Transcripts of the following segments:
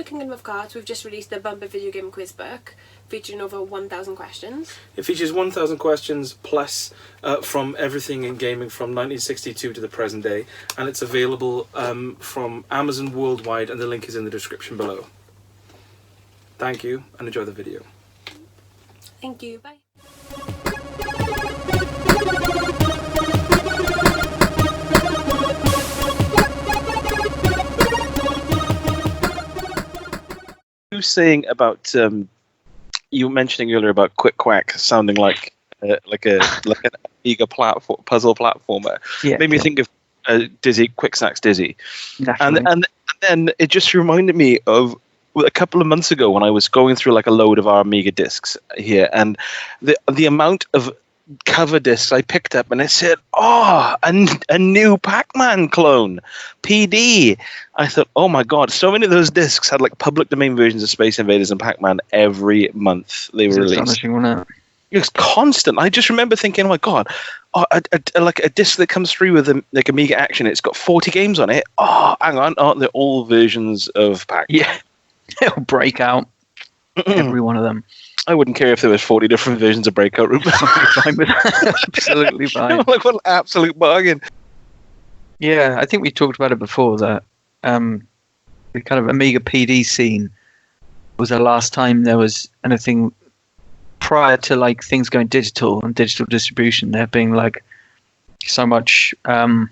Kingdom of Cards, we've just released the Bumper Video Game Quiz book featuring over 1,000 questions. It features 1,000 questions plus from everything in gaming from 1962 to the present day, and it's available from Amazon worldwide, and the link is in the description below. Thank you, and enjoy the video. Thank you, bye. You were saying about you were mentioning earlier about Quak sounding like an Amiga puzzle platformer. Yeah. Made me think of Quicksack's Dizzy, Naturally. and then it just reminded me of a couple of months ago when I was going through like a load of our Amiga discs here, and the amount of cover discs I picked up, and it said, "Oh, a new Pac-Man clone, PD." I thought, "Oh my god!" So many of those discs had like public domain versions of Space Invaders and Pac-Man every month they were released. Astonishing, wasn't it? It was constant. I just remember thinking, "Oh my god!" Like a disc that comes through with like Amiga Action, it's got 40 games on it. Oh, hang on, they're all versions of Pac-Man. Yeah, it'll break out every one of them. I wouldn't care if there was 40 different versions of Breakout Room. Fine with that. Absolutely fine. Like, what an absolute bargain. Yeah, I think we talked about it before, that the kind of Amiga PD scene was the last time there was anything prior to like things going digital and digital distribution, there being like so much kind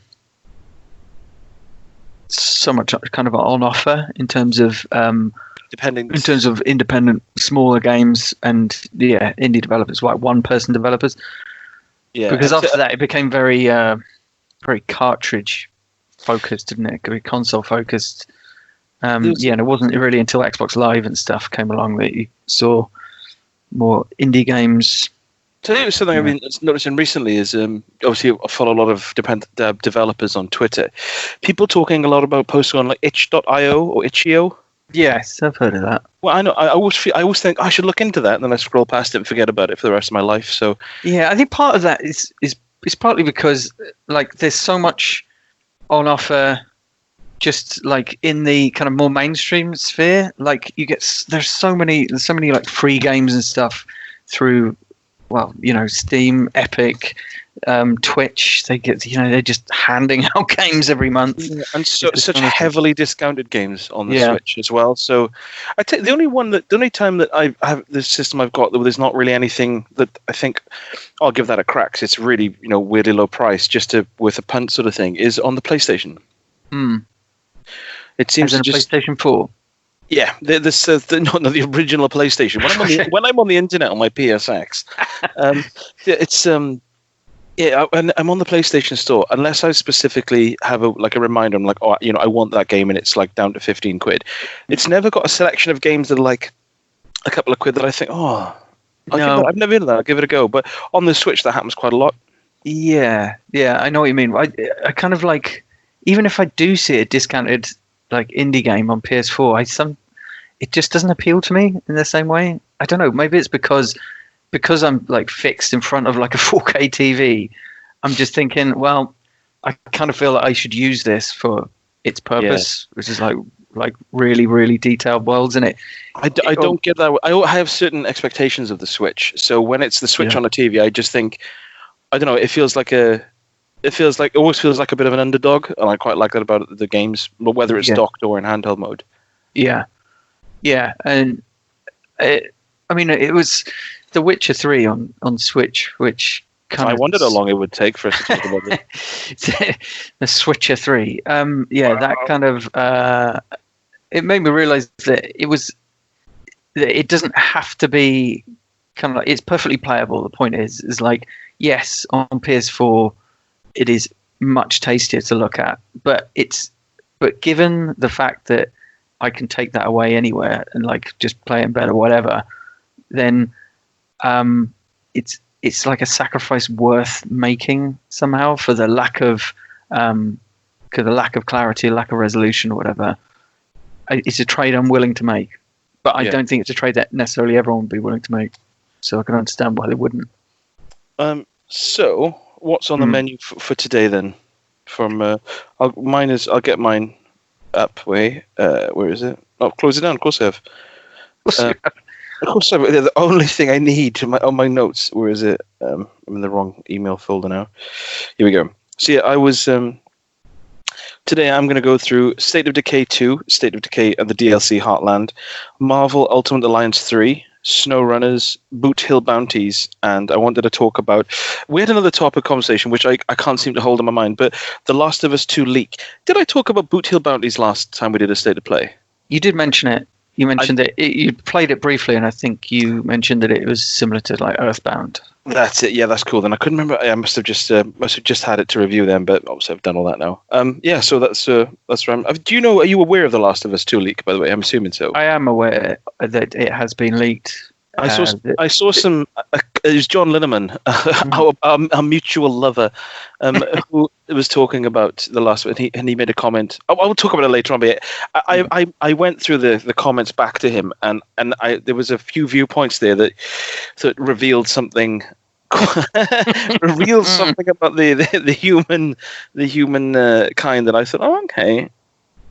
of on offer in terms of independent smaller games and indie developers, like one-person developers. Yeah, because after that it became very very cartridge focused, didn't it? Very console focused. And it wasn't really until Xbox Live and stuff came along that you saw more indie games. So something I've been noticing recently is obviously I follow a lot of developers on Twitter. People talking a lot about posting on like itch.io or itch.io. Yes, I've heard of that. Well, I know. I always think I should look into that, and then I scroll past it and forget about it for the rest of my life. So yeah, I think part of that is partly because like there's so much on offer, just like in the kind of more mainstream sphere. Like there's so many like free games and stuff through, well, Steam, Epic, Twitch. They're just handing out games every month, and such heavily discounted games on the Switch as well. So I take the only time that I have this system I've got that there's not really anything that I think I'll give that a crack, 'cause it's really weirdly low price, just with a punt sort of thing, is on the PlayStation. It seems to just PlayStation 4. Yeah, the original PlayStation. When I'm on the internet on my PSX, and I'm on the PlayStation Store. Unless I specifically have a reminder, I'm like, I want that game, and it's like down to 15 quid. It's never got a selection of games that are like a couple of quid that I think, I've never been to that. I'll give it a go. But on the Switch, that happens quite a lot. Yeah, I know what you mean. I kind of like, even if I do see a discounted like indie game on PS4, it just doesn't appeal to me in the same way. I don't know. Maybe it's because I'm like fixed in front of like a 4K TV. I'm just thinking, well, I kind of feel that I should use this for its purpose, which is like really, really detailed worlds in it. I don't get that. I have certain expectations of the Switch. So when it's the Switch on a TV, I just think, I don't know. It always feels like a bit of an underdog, and I quite like that about the games, whether it's docked or in handheld mode. Yeah, and it was The Witcher 3 on Switch, which I wondered how long it would take for us to talk about it. The Switcher 3. That kind of it made me realize that it doesn't have to be kind of like, it's perfectly playable. The point is like, yes, on PS4 it is much tastier to look at, but given the fact that I can take that away anywhere and like just play in bed or whatever, then it's like a sacrifice worth making somehow for the lack of clarity, lack of resolution or whatever. It's a trade I'm willing to make, but I don't think it's a trade that necessarily everyone would be willing to make. So I can understand why they wouldn't. So what's on the menu for today then? From I'll get mine up. Where is it? Oh, close it down. Of course I have. Of course I have. The only thing I need on my notes. Where is it? I'm in the wrong email folder now. Here we go. So yeah, I was today. I'm going to go through State of Decay 2, State of Decay and the DLC Heartland, Marvel Ultimate Alliance 3, Snowrunners, Boot Hill Bounties, and I wanted to talk about. We had another topic conversation which I can't seem to hold in my mind, but The Last of Us 2 leak. Did I talk about Boot Hill Bounties last time we did a State of Play? You did mention it. You mentioned you played it briefly, and I think you mentioned that it was similar to like Earthbound. That's it. Yeah, that's cool. Then I couldn't remember. I must have just had it to review then, but obviously I've done all that now. Yeah. So that's right. Do you know? Are you aware of The Last of Us 2 leak? By the way, I'm assuming so. I am aware that it has been leaked. I saw some. It was John Linneman, our mutual lover, who was talking about The Last of Us, and he made a comment. I will talk about it later on. But I went through the comments back to him, and there was a few viewpoints there that revealed something. Something about the human kind that I thought, oh, okay.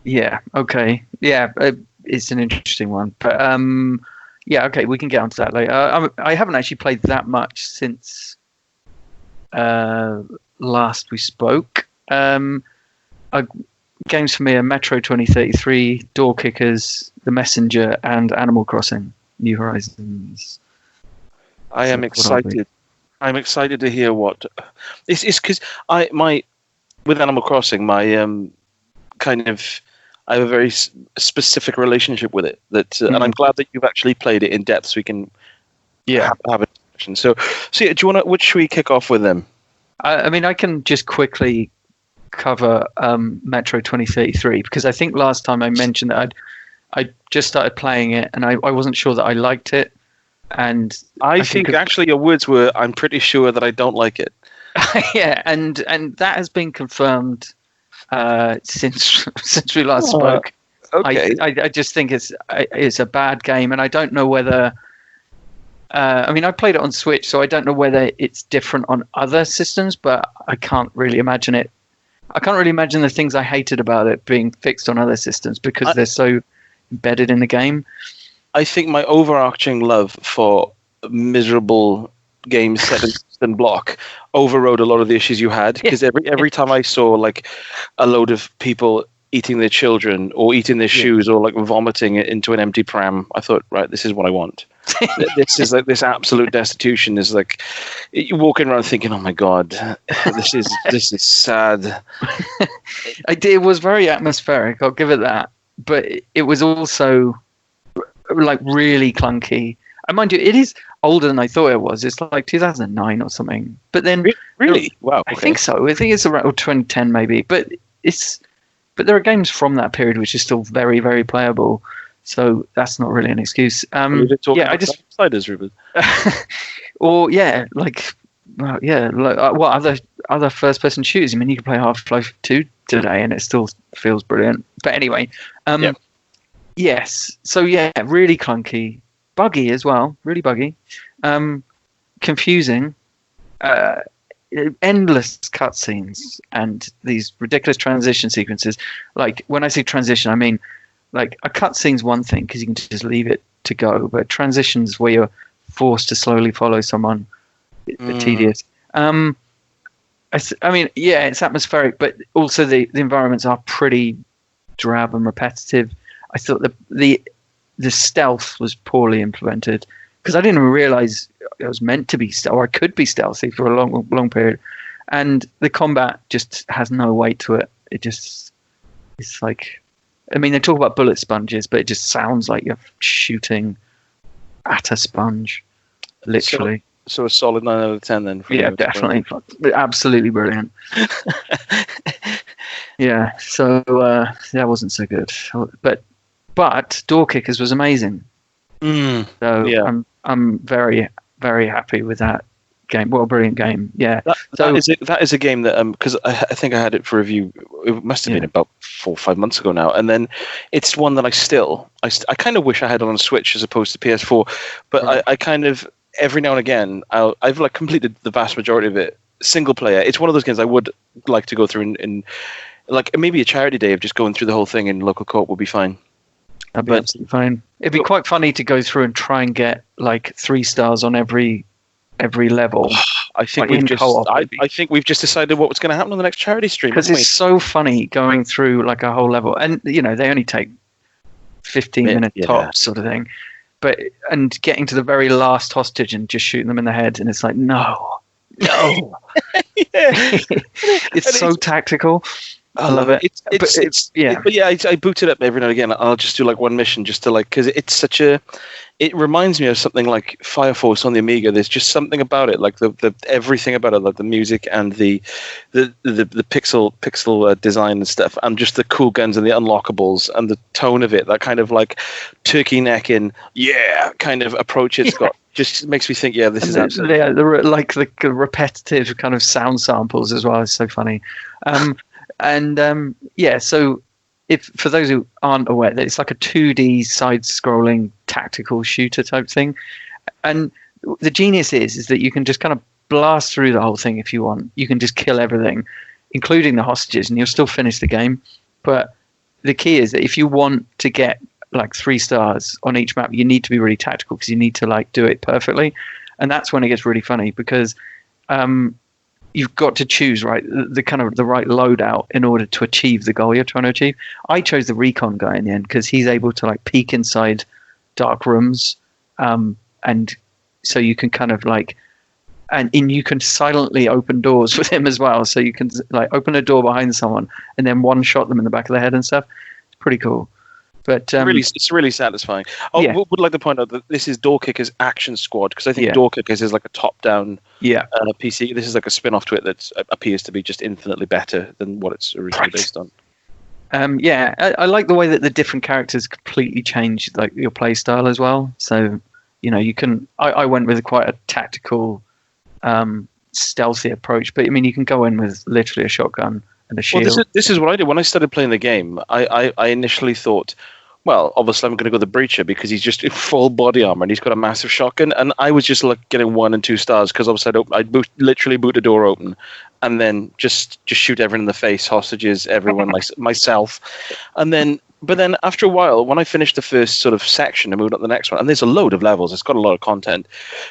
Yeah. Okay. Yeah. It's an interesting one, but yeah, okay, we can get onto that later. I haven't actually played that much since last we spoke. Games for me are Metro 2033, Door Kickers, The Messenger, and Animal Crossing: New Horizons. I am excited. I'm excited to hear what it's because with Animal Crossing, my kind of. I have a very specific relationship with it, and I'm glad that you've actually played it in depth, so we can have a discussion. So yeah, do you want to? Which should we kick off with then? I mean, I can just quickly cover Metro 2033 because I think last time I mentioned that I just started playing it and I wasn't sure that I liked it, and I think actually your words were, "I'm pretty sure that I don't like it." Yeah, and that has been confirmed. Since we last spoke, okay. I just think it's a bad game, and I don't know whether. I mean, I played it on Switch, so I don't know whether it's different on other systems, but I can't really imagine it. I can't really imagine the things I hated about it being fixed on other systems because they're so embedded in the game. I think my overarching love for miserable games set in system block overrode a lot of the issues you had, because every time I saw like a load of people eating their children or eating their shoes or like vomiting it into an empty pram, I thought, right, this is what I want. This is like this absolute destitution is like you're walking around thinking, oh my god, this is sad. It was very atmospheric, I'll give it that, but it was also like really clunky. And mind you, it is older than I thought it was. It's like 2009 or something. But then, really, wow, okay. I think so. I think it's around 2010 maybe. But there are games from that period which are still very, very playable. So that's not really an excuse. Outsiders, Ruben. Or what other first-person shooters? I mean, you can play Half-Life 2 today, and it still feels brilliant. But anyway, yes. So yeah, really clunky. Buggy as well, really buggy, confusing, endless cutscenes and these ridiculous transition sequences. Like when I say transition, I mean like a cutscene's one thing because you can just leave it to go, but transitions where you're forced to slowly follow someone are tedious. I mean, yeah, it's atmospheric, but also the environments are pretty drab and repetitive. I thought the stealth was poorly implemented because I didn't even realize it was meant to be stealth, or I could be stealthy for a long period. And the combat just has no weight to it. It's like, I mean, they talk about bullet sponges, but it just sounds like you're shooting at a sponge, literally. So a solid 9 out of 10 then. Yeah, definitely. Absolutely brilliant. Yeah, so that wasn't so good. But Door Kickers was amazing. So yeah. I'm very, very happy with that game. What a brilliant game. Yeah. That is a game that because I think I had it for review. It must have been about 4 or 5 months ago now, and then it's one that I kind of wish I had it on Switch as opposed to PS4. But right. I kind of every now and again I've like completed the vast majority of it single player. It's one of those games I would like to go through in like maybe a charity day of just going through the whole thing in local co-op would be fine. That'd be absolutely fine. It'd be quite funny to go through and try and get like 3 stars on every level. I think Like, I think we've just decided what was going to happen on the next charity stream. Because it's so funny going through like a whole level, and they only take 15 minutes tops, sort of thing. But and getting to the very last hostage and just shooting them in the head, and it's like no. It's so tactical. I love it. I boot it up every now and again. I'll just do like one mission just to like, because it's such a. It reminds me of something like Fire Force on the Amiga. There's just something about it, like the everything about it, like the music and the pixel design and stuff, and just the cool guns and the unlockables and the tone of it. That kind of like turkey necking, kind of approach it's got. Just makes me think, this is absolutely the repetitive kind of sound samples as well. It's so funny. So if for those who aren't aware, that it's like a 2D side-scrolling tactical shooter type thing, and the genius is that you can just kind of blast through the whole thing if you want. You can just kill everything, including the hostages, and you'll still finish the game. But the key is that if you want to get like 3 stars on each map, you need to be really tactical because you need to like do it perfectly, and that's when it gets really funny because you've got to choose the right loadout in order to achieve the goal you're trying to achieve. I chose the recon guy in the end because he's able to like peek inside dark rooms, and so you can kind of like, and you can silently open doors with him as well. So you can like open a door behind someone and then one shot them in the back of the head and stuff. It's pretty cool. But it's really satisfying. Would like to point out that this is Door Kicker's Action Squad, because I think Door Kickers is like a top-down PC. This is like a spin-off to it that appears to be just infinitely better than what it's originally based on. I like the way that the different characters completely change like your play style as well. So you can. I went with quite a tactical, stealthy approach, but I mean you can go in with literally a shotgun and a shield. Well, this is what I did when I started playing the game. I initially thought, well, obviously I'm going to go the Breacher because he's just in full body armor and he's got a massive shotgun. And I was just like getting 1 and 2 stars because obviously I'd literally boot the door open and then just shoot everyone in the face, hostages, everyone, myself. But then after a while, when I finished the first sort of section, I moved on to the next one, and there's a load of levels. It's got a lot of content.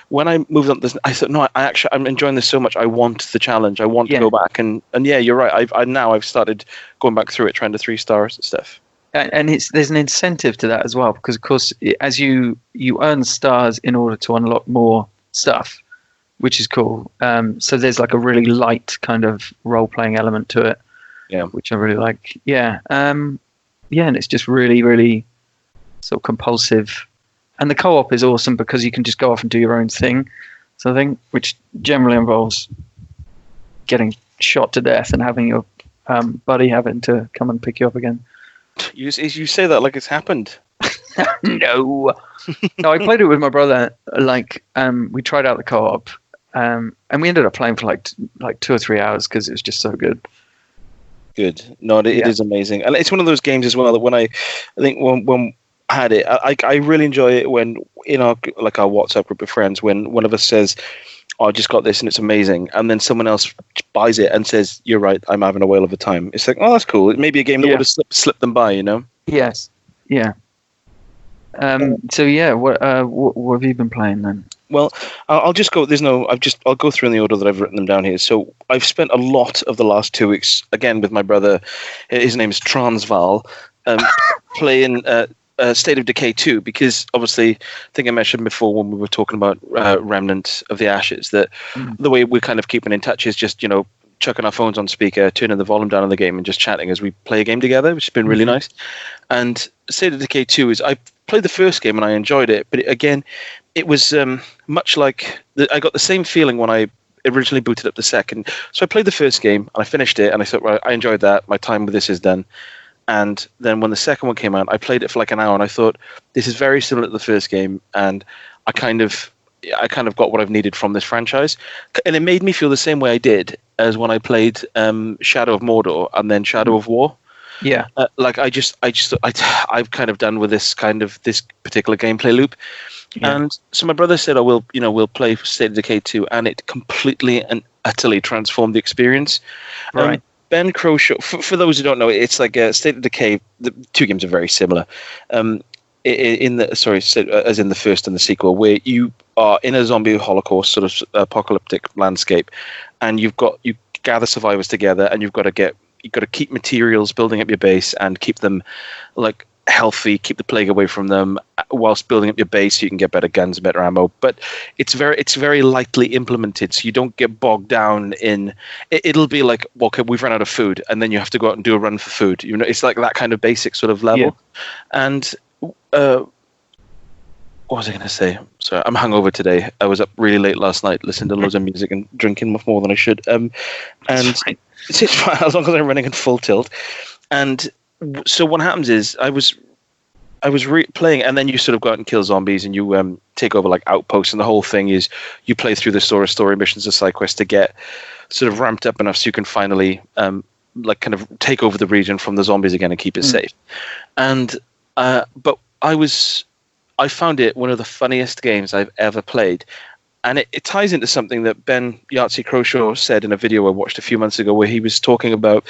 When I moved on to this, I thought, no, I'm enjoying this so much. I want the challenge. I want to go back. And you're right. I've started going back through it, trying to 3 stars and stuff. And there's an incentive to that as well, because of course, as you earn stars in order to unlock more stuff, which is cool. So there's like a really light kind of role-playing element to it, which I really like. And it's just really, really sort of compulsive. And the co-op is awesome because you can just go off and do your own thing, something which generally involves getting shot to death and having your buddy having to come and pick you up again. You say that like it's happened. No, I played it with my brother. We tried out the co-op, and we ended up playing for like 2 or 3 hours because it was just so good. Good. No, it is amazing, and it's one of those games as well that when I had it, I really enjoy it when in our WhatsApp group of friends, when one of us says, "Oh, I just got this and it's amazing," and then someone else buys it and says, "You're right, I'm having a whale of a time." It's like, oh, that's cool. It may be a game that would have slipped them by, Yes. Yeah. What have you been playing then? Well, I'll just go. I'll go through in the order that I've written them down here. So I've spent a lot of the last 2 weeks again with my brother. His name is Transvaal, playing State of Decay 2, because obviously, I think I mentioned before when we were talking about Remnant of the Ashes that the way we're kind of keeping in touch is just chucking our phones on speaker, turning the volume down on the game, and just chatting as we play a game together, which has been really nice. And State of Decay 2 is, I played the first game and I enjoyed it, but it was much like I got the same feeling when I originally booted up the second. So I played the first game and I finished it and I thought, right, I enjoyed that. My time with this is done. And then when the second one came out, I played it for like an hour and I thought, this is very similar to the first game, and I kind of got what I've needed from this franchise. And it made me feel the same way I did as when I played Shadow of Mordor and then Shadow of War. Yeah. I've kind of done with this particular gameplay loop. Yeah. And so my brother said, we'll play State of Decay 2, and it completely and utterly transformed the experience. Right. Ben Croshaw, for those who don't know, it's like State of Decay. The 2 games are very similar. in the as in the first and the sequel, where you are in a zombie holocaust sort of apocalyptic landscape, and you gather survivors together, and you've got to keep materials, building up your base, and keep them like healthy, keep the plague away from them, whilst building up your base so you can get better guns, better ammo. But it's very lightly implemented, so you don't get bogged down in it'll be like, well, okay, we've run out of food, and then you have to go out and do a run for food. It's like that kind of basic sort of level. Yeah. And what was I going to say? Sorry, I'm hungover today. I was up really late last night, listening to loads of music and drinking much more than I should. And it's fine as long as I'm running at full tilt. And so what happens is I was playing, and then you sort of go out and kill zombies, and you take over like outposts, and the whole thing is you play through the story missions and side quests to get sort of ramped up enough so you can finally like kind of take over the region from the zombies again and keep it safe. And but I found it one of the funniest games I've ever played. And it ties into something that Ben Yahtzee Croshaw said in a video I watched a few months ago, where he was talking about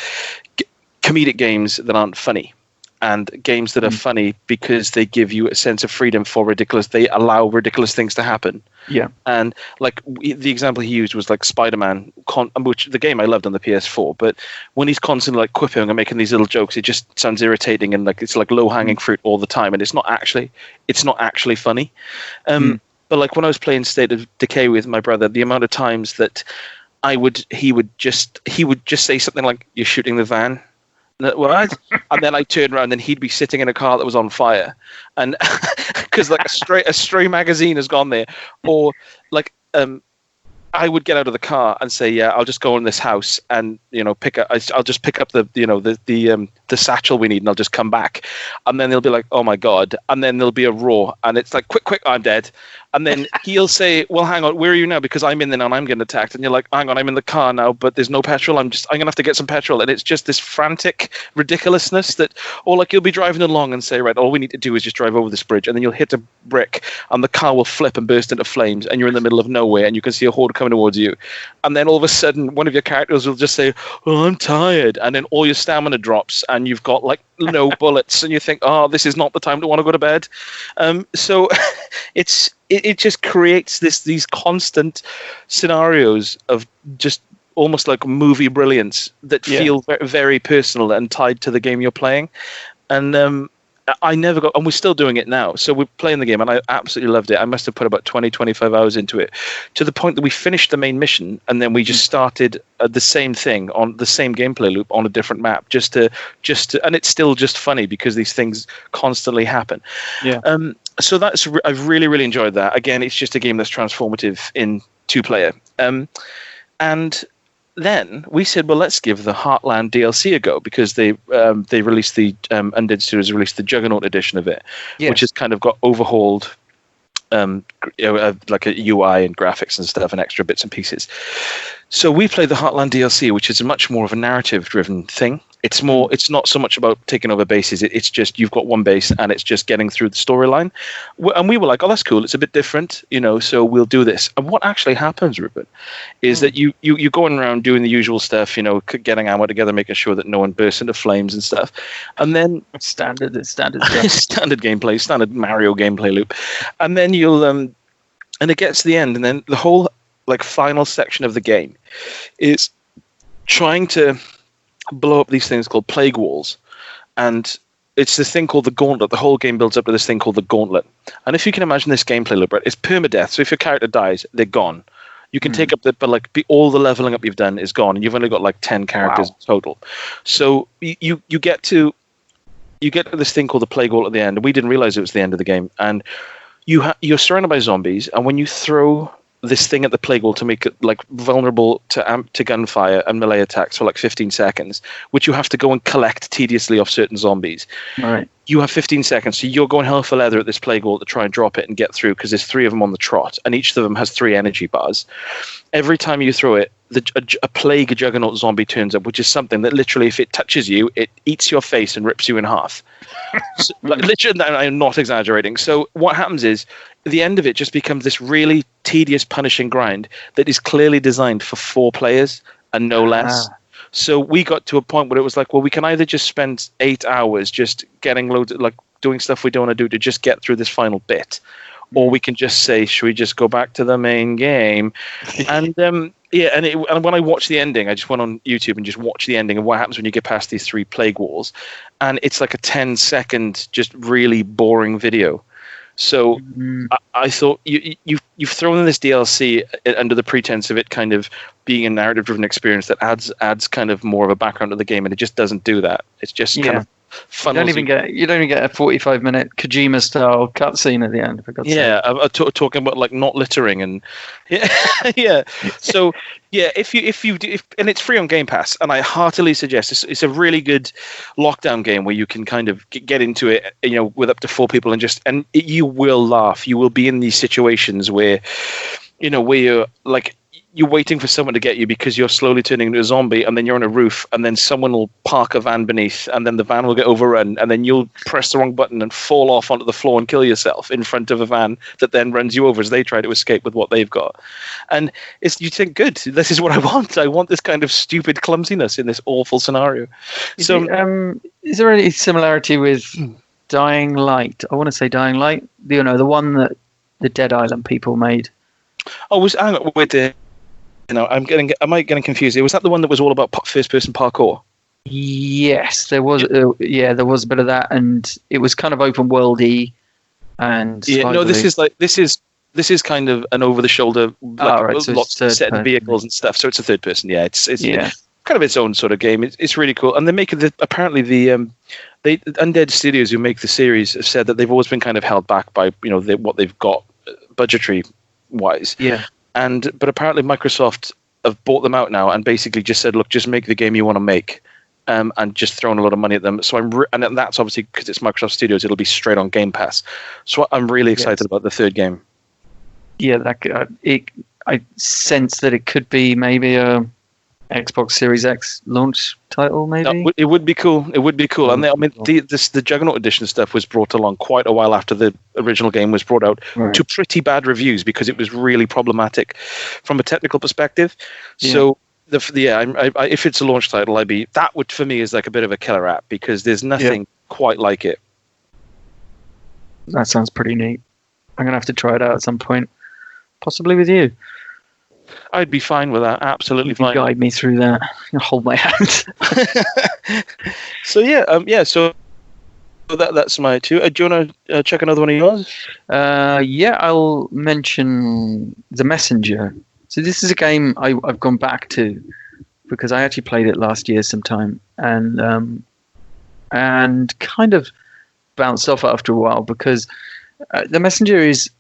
comedic games that aren't funny, and games that are funny because they give you a sense of freedom for ridiculous. They allow ridiculous things to happen. Yeah. And like the example he used was like Spider-Man, which the game I loved on the PS4. But when he's constantly like quipping and making these little jokes, it just sounds irritating, and like it's like low-hanging fruit all the time, and it's not actually funny. But like when I was playing State of Decay with my brother, the amount of times that he would just say something like, "You're shooting the van." What? And then I turned around and he'd be sitting in a car that was on fire, and because like a stray magazine has gone there, or like I would get out of the car and say, "Yeah, I'll just go in this house and I'll just pick up the satchel we need, and I'll just come back." And then they'll be like, "Oh my god!" And then there'll be a roar, and it's like, "Quick, I'm dead." And then he'll say, "Well, hang on, where are you now? Because I'm in there now and I'm getting attacked." And you're like, "Hang on, I'm in the car now, but there's no petrol. I'm gonna have to get some petrol." And it's just this frantic ridiculousness or like you'll be driving along and say, "Right, all we need to do is just drive over this bridge," and then you'll hit a brick and the car will flip and burst into flames, and you're in the middle of nowhere and you can see a horde coming towards you. And then all of a sudden, one of your characters will just say, "Oh, I'm tired," and then all your stamina drops, and you've got like no bullets, and you think, "Oh, this is not the time to want to go to bed." So it just creates these constant scenarios of just almost like movie brilliance that feel very, very personal and tied to the game you're playing. And I never got, and we're still doing it now. So we're playing the game, and I absolutely loved it. I must have put about 20-25 hours into it, to the point that we finished the main mission, and then we just started the same thing on the same gameplay loop on a different map, just to, and it's still just funny because these things constantly happen. Yeah. So I've really, really enjoyed that. Again, it's just a game that's transformative in 2-player. And then we said, well, let's give the Heartland DLC a go, because they released the Undead Studios released the Juggernaut edition of it, which has kind of got overhauled like a UI and graphics and stuff and extra bits and pieces. So we played the Heartland DLC, which is much more of a narrative-driven thing. It's not so much about taking over bases. It's just you've got one base and it's just getting through the storyline. And we were like, oh, that's cool. It's a bit different, so we'll do this. And what actually happens, Rupert, is that you're going around doing the usual stuff, getting ammo together, making sure that no one bursts into flames and stuff. And then standard standard gameplay, standard Mario gameplay loop. And then you'll and it gets to the end, and then the whole like final section of the game is trying to blow up these things called plague walls, and it's this thing called the gauntlet. The whole game builds up to this thing called the gauntlet, and if you can imagine this gameplay loop, right, it's permadeath. So if your character dies, they're gone. You can take up all the leveling up you've done is gone, and you've only got like 10 characters total. So you get to this thing called the plague wall at the end, and we didn't realize it was the end of the game. And you're surrounded by zombies, and when you throw this thing at the plague wall to make it like vulnerable to gunfire and melee attacks for like 15 seconds, which you have to go and collect tediously off certain zombies. All right. You have 15 seconds, so you're going hell for leather at this plague wall to try and drop it and get through, because there's 3 of them on the trot, and each of them has 3 energy bars. Every time you throw it, a plague juggernaut zombie turns up, which is something that literally, if it touches you, it eats your face and rips you in half. So, literally, I'm not exaggerating. So what happens is, at the end of it just becomes this really tedious, punishing grind that is clearly designed for 4 players and no less. So we got to a point where it was like, well, we can either just spend 8 hours just getting loads of, like doing stuff we don't want to do to just get through this final bit, or we can just say, should we just go back to the main game? And and when I watched the ending, I just went on YouTube and just watched the ending of what happens when you get past these 3 plague walls, and it's like a 10-second, just really boring video. So I thought you've thrown in this DLC under the pretense of it kind of being a narrative-driven experience that adds kind of more of a background to the game, and it just doesn't do that. It's just kind of funnels. You don't even get a 45-minute Kojima-style cutscene at the end. For God's sake. Talking about like not littering and yeah. So if you and it's free on Game Pass, and I heartily suggest it's a really good lockdown game where you can kind of get into it, with up to 4 people and you will laugh. You will be in these situations where you're like, you're waiting for someone to get you because you're slowly turning into a zombie, and then you're on a roof, and then someone will park a van beneath, and then the van will get overrun, and then you'll press the wrong button and fall off onto the floor and kill yourself in front of a van that then runs you over as they try to escape with what they've got. And you think, good, this is what I want. I want this kind of stupid clumsiness in this awful scenario. Is there any similarity with Dying Light? I want to say Dying Light. The one that the Dead Island people made. Oh, hang on, wait there. Am I getting confused? Was that the one that was all about first-person parkour? Yes, there was. There was a bit of that, and it was kind of open-worldy. And this is kind of an over-the-shoulder, lots of set vehicles and stuff. So it's a third person. Yeah, it's kind of its own sort of game. It's really cool, and they make apparently the Undead Studios who make the series have said that they've always been kind of held back by what they've got budgetary wise. Yeah. But apparently Microsoft have bought them out now and basically just said, look, just make the game you want to make, and just throwing a lot of money at them. So and that's obviously because it's Microsoft Studios, it'll be straight on Game Pass. So I'm really excited about the third game. Yeah, I sense that it could be maybe a Xbox Series X launch title, maybe. No, it would be cool. It would be cool. And the Juggernaut Edition stuff was brought along quite a while after the original game was brought out, to pretty bad reviews because it was really problematic from a technical perspective. Yeah. So if it's a launch title, that would for me is like a bit of a killer app because there's nothing quite like it. That sounds pretty neat. I'm gonna have to try it out at some point, possibly with you. I'd be fine with that. Absolutely fine. Guide me through that. Hold my hand. So that's my 2. Do you want to check another one of yours? I'll mention The Messenger. So this is a game I've gone back to because I actually played it last year sometime and kind of bounced off after a while because The Messenger is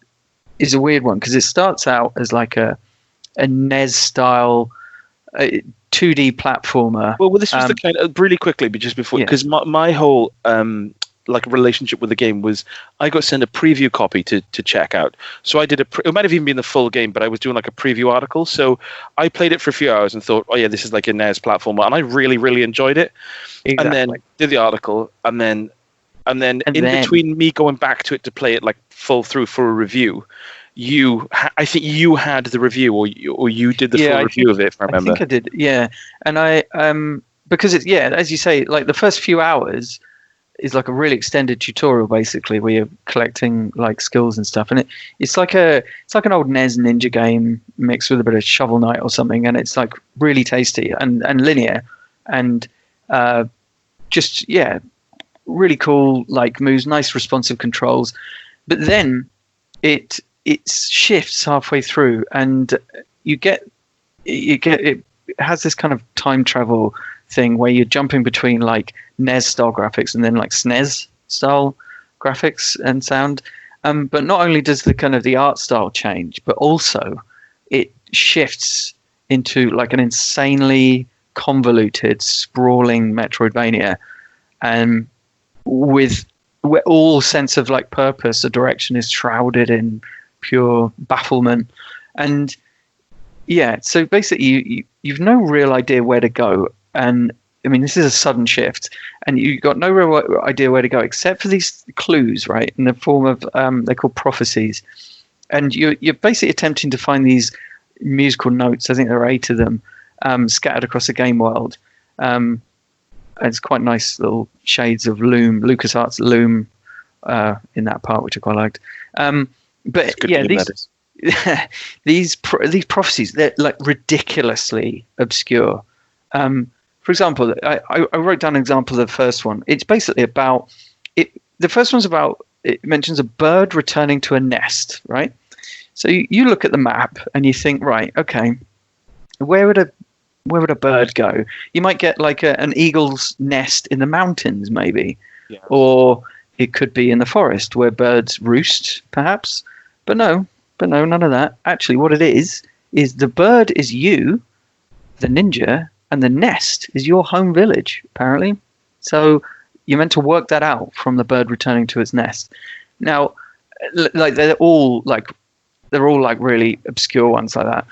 a weird one because it starts out as like a NES style 2D platformer. Well, this was the kind of really quickly, but just before, because my whole relationship with the game was I got sent a preview copy to check out. So I did it might have even been the full game, but I was doing like a preview article. So I played it for a few hours and thought, oh yeah, this is like a NES platformer, and I really, really enjoyed it. Exactly. And then did the article, and then between me going back to it to play it like full through for a review. I think you had the review, or you did the full review of it. If I remember, I think I did. Yeah, and I because it's as you say, like the first few hours is like a really extended tutorial, basically, where you're collecting like skills and stuff, and it's like an old NES Ninja game mixed with a bit of Shovel Knight or something, and it's like really tasty and linear, and really cool like moves, nice responsive controls, but then it shifts halfway through, and it has this kind of time travel thing where you're jumping between like NES style graphics and then like SNES style graphics and sound. But not only does the art style change, but also it shifts into like an insanely convoluted, sprawling Metroidvania, where all sense of like purpose or direction is shrouded in pure bafflement. And so basically you've no real idea where to go, and I mean this is a sudden shift, and you've got no real idea where to go except for these clues, right, in the form of they're called prophecies, and you're basically attempting to find these musical notes. I think there are 8 of them scattered across the game world. It's quite nice little shades of Loom, LucasArts Loom in that part, which I quite liked. But It's good yeah, game, that is. these prophecies, they're like ridiculously obscure. For example, I wrote down an example of the first one. It's basically about it. The first one's about, it mentions a bird returning to a nest, right? So you look at the map and you think, right, okay, where would a bird go? You might get like an eagle's nest in the mountains, maybe, or it could be in the forest where birds roost, perhaps. But no, none of that. Actually, what it is the bird is you, the ninja, and the nest is your home village, apparently. So you're meant to work that out from the bird returning to its nest. Now, like they're all like really obscure ones like that.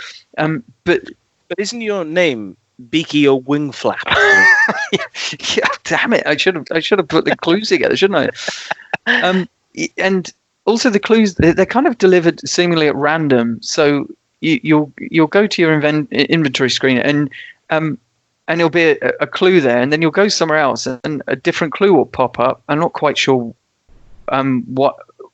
But isn't your name Beaky or Wing Flap? yeah, damn it! I should have put the clues together, shouldn't I? And also the clues, they're kind of delivered seemingly at random. So you'll go to your inventory screen and there'll be a clue there, and then you'll go somewhere else and a different clue will pop up. I'm not quite sure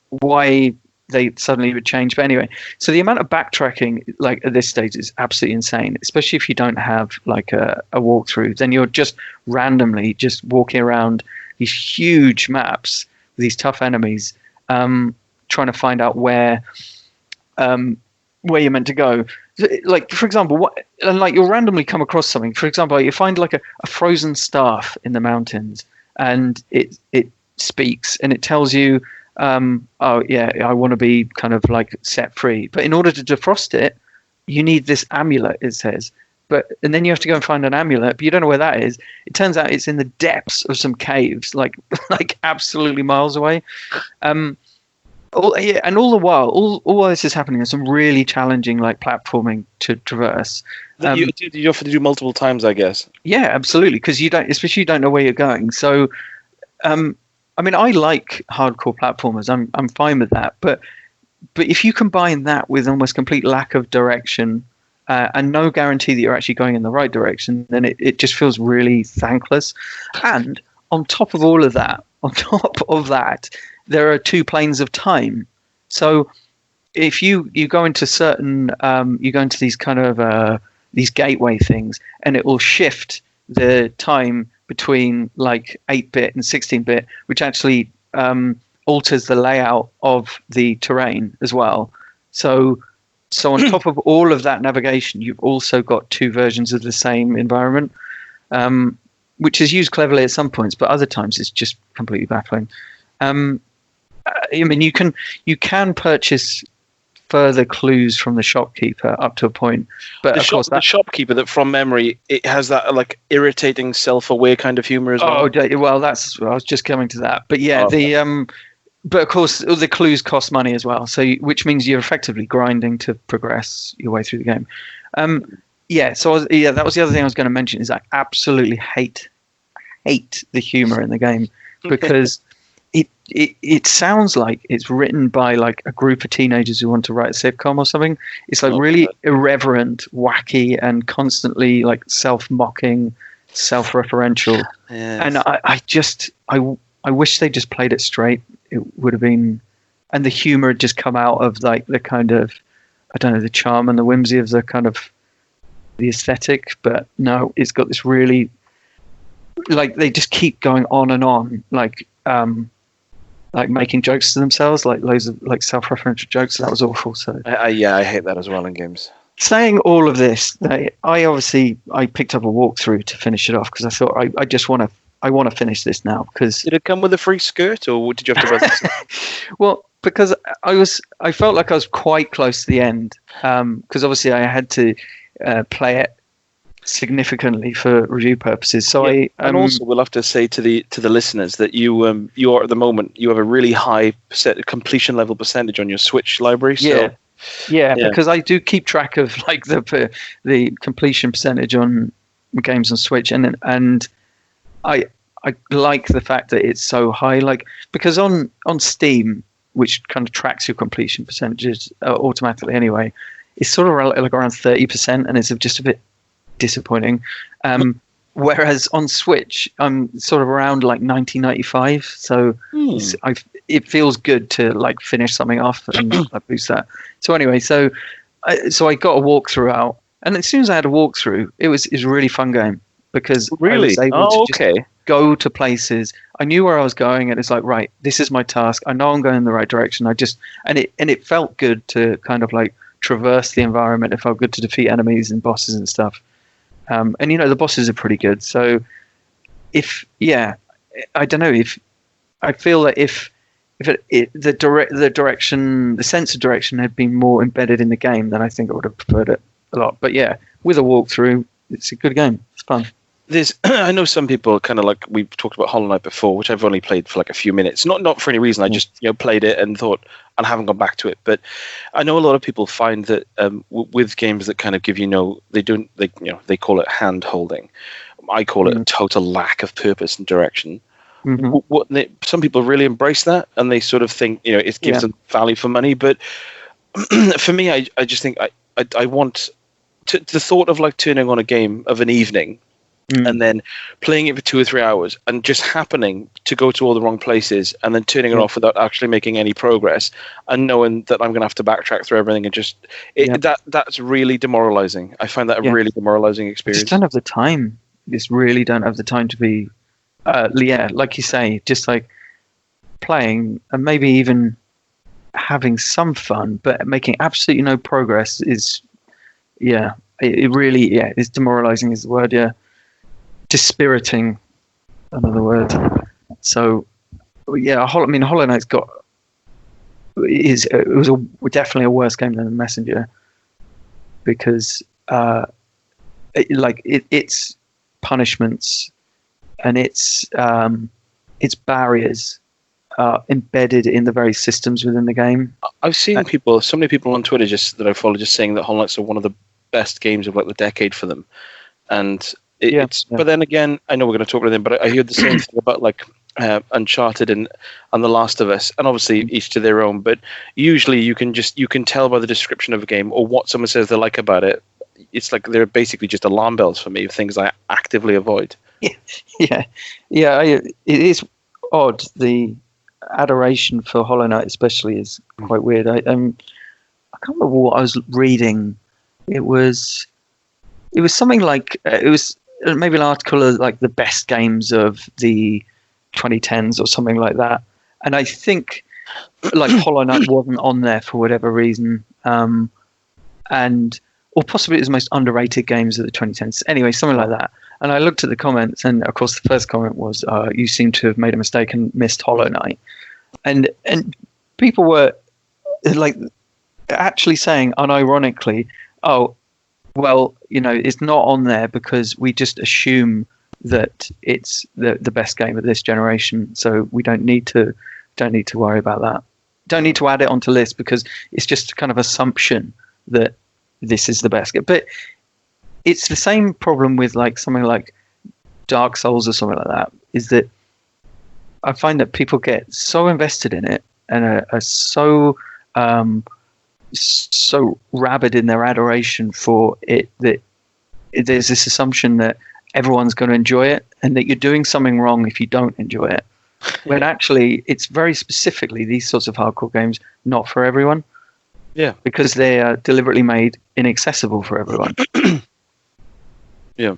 why they suddenly would change, but anyway. So the amount of backtracking, like at this stage, is absolutely insane. Especially if you don't have like a walkthrough, then you're just randomly just walking around these huge maps, these tough enemies, trying to find out where you're meant to go. Like, for example, you'll randomly come across something. For example, you find like a frozen staff in the mountains, and it speaks and it tells you, oh yeah, I want to be kind of like set free. But in order to defrost it, you need this amulet, it says. And then you have to go and find an amulet, but you don't know where that is. It turns out it's in the depths of some caves, like absolutely miles away. And all the while, all this is happening, there's some really challenging like platforming to traverse. You have to do multiple times, I guess. Yeah, absolutely, because you don't know where you're going. So, I mean, I like hardcore platformers. I'm fine with that. But if you combine that with almost complete lack of direction and no guarantee that you're actually going in the right direction, then it just feels really thankless. And on top of all of that, there are two planes of time. So if you go into certain, you go into these kind of these gateway things, and it will shift the time between like 8-bit and 16-bit, which actually alters the layout of the terrain as well. So on top of all of that navigation, you've also got two versions of the same environment, which is used cleverly at some points, but other times it's just completely baffling. I mean, you can purchase further clues from the shopkeeper up to a point, but the shopkeeper, that from memory, it has that like irritating, self-aware kind of humor as well. Oh well, I was just coming to that. But yeah, but of course the clues cost money as well, so which means you're effectively grinding to progress your way through the game. That was the other thing I was going to mention, is I absolutely hate the humor in the game, because it sounds like it's written by like a group of teenagers who want to write a sitcom or something. It's like really irreverent, wacky, and constantly like self-mocking, self-referential. Yes. And I wish they just played it straight. It would have been, and the humor had just come out of like the kind of, I don't know, the charm and the whimsy of the kind of the aesthetic. But no, it's got this really, like, they just keep going on and on, like making jokes to themselves, like loads of like self-referential jokes. That was awful. So I hate that as well in games. Saying all of this, I picked up a walkthrough to finish it off, because I thought I want to finish this now. Because did it come with a free skirt, or did you have to run this? Well, because I felt like I was quite close to the end, because obviously I had to play it significantly for review purposes. So and also we'll have to say to the listeners that you are at the moment, you have a really high completion level percentage on your Switch library. So yeah, because I do keep track of like the completion percentage on games on Switch, and I like the fact that it's so high, like, because on Steam, which kind of tracks your completion percentages automatically anyway, it's sort of around 30%, and it's just a bit disappointing. Whereas on Switch, I'm sort of around like 90-95. So it feels good to like finish something off and like, boost that. So anyway, so I got a walkthrough out, and as soon as I had a walkthrough, it was a really fun game because I was able to just go to places. I knew where I was going, and it's like, right, this is my task. I know I'm going in the right direction. And it felt good to kind of like traverse the environment. It felt good to defeat enemies and bosses and stuff. And the bosses are pretty good. So I don't know, if I feel that if the direction, the sense of direction had been more embedded in the game, then I think I would have preferred it a lot. But yeah, with a walkthrough, it's a good game. It's fun. I know some people kind of like, we've talked about Hollow Knight before, which I've only played for like a few minutes. Not for any reason. I just played it and thought, and haven't gone back to it. But I know a lot of people find that with games that kind of give they call it hand holding. I call it a total lack of purpose and direction. Mm-hmm. Some people really embrace that, and they sort of think it gives them value for money. But for me, I just think I want the thought of like turning on a game of an evening. And then playing it for 2 or 3 hours and just happening to go to all the wrong places and then turning it off without actually making any progress and knowing that I'm going to have to backtrack through everything and that's really demoralizing. I find that a really demoralizing experience. Just don't have the time. Just really don't have the time to be, like you say, just like playing and maybe even having some fun, but making absolutely no progress is, it really is demoralizing is the word, dispiriting, another word. So Hollow Knight's definitely a worse game than the Messenger, because its punishments and its barriers are embedded in the very systems within the game. I've seen so many people on Twitter that I follow just saying that Hollow Knight's one of the best games of like the decade for them, and but then again, I know we're going to talk about them, but I heard the same thing about like Uncharted and The Last of Us, and obviously each to their own. But usually you can tell by the description of a game or what someone says they like about it. It's like they're basically just alarm bells for me, things I actively avoid. It is odd. The adoration for Hollow Knight, especially, is quite weird. I can't remember what I was reading. It was something like it was maybe an article of like the best games of the 2010s or something like that. And I think like Hollow Knight wasn't on there for whatever reason, or possibly it was the most underrated games of the 2010s. Anyway, something like that. And I looked at the comments, and of course the first comment was, "You seem to have made a mistake and missed Hollow Knight," and people were like actually saying unironically, "Oh, well, it's not on there because we just assume that it's the best game of this generation, so we don't need to worry about that. Don't need to add it onto list because it's just kind of assumption that this is the best game." But it's the same problem with like something like Dark Souls or something like that, is that I find that people get so invested in it and are so rabid in their adoration for it that there's this assumption that everyone's going to enjoy it and that you're doing something wrong if you don't enjoy it. When actually it's very specifically these sorts of hardcore games not for everyone. Yeah. Because they are deliberately made inaccessible for everyone. Yeah.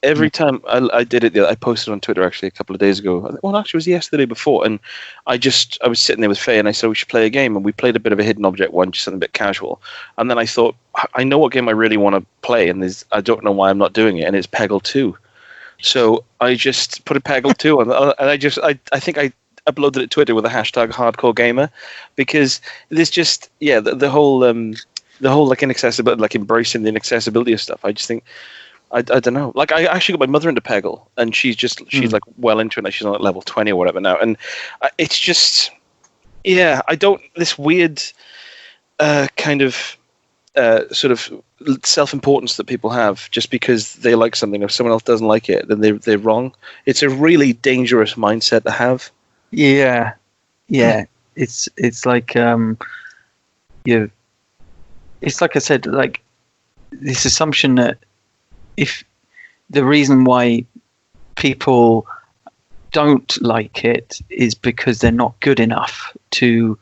Every time I did it, I posted on Twitter actually a couple of days ago. Well, actually, it was yesterday before, and I was sitting there with Faye, and I said we should play a game, and we played a bit of a hidden object one, just something a bit casual. And then I thought, I know what game I really want to play, and I don't know why I'm not doing it, and it's Peggle 2. So I just put a Peggle 2 on, and I think I uploaded it to Twitter with the hashtag Hardcore Gamer, because there's just the whole like inaccessibility, like embracing the inaccessibility of stuff. I just think. I don't know. Like I actually got my mother into Peggle, and she's like well into it. Like she's on like level 20 or whatever now, and it's just this weird kind of sort of self-importance that people have just because they like something. If someone else doesn't like it, then they're wrong. It's a really dangerous mindset to have. Yeah. It's like it's like I said, like this assumption that if the reason why people don't like it is because they're not good enough to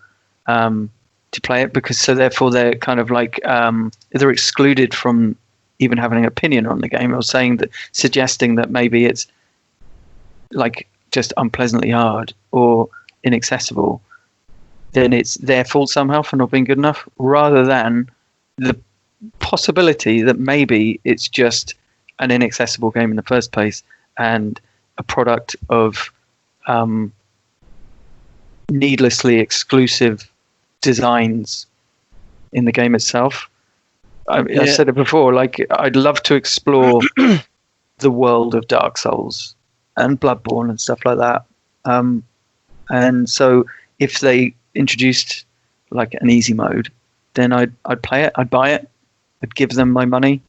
play it, because so therefore they're kind of like they're excluded from even having an opinion on the game, or suggesting that maybe it's like just unpleasantly hard or inaccessible, then it's their fault somehow for not being good enough, rather than the possibility that maybe it's just an inaccessible game in the first place and a product of needlessly exclusive designs in the game itself. I said it before, like I'd love to explore the world of Dark Souls and Bloodborne and stuff like that. And so if they introduced like an easy mode, then I'd play it, I'd buy it, I'd give them my money.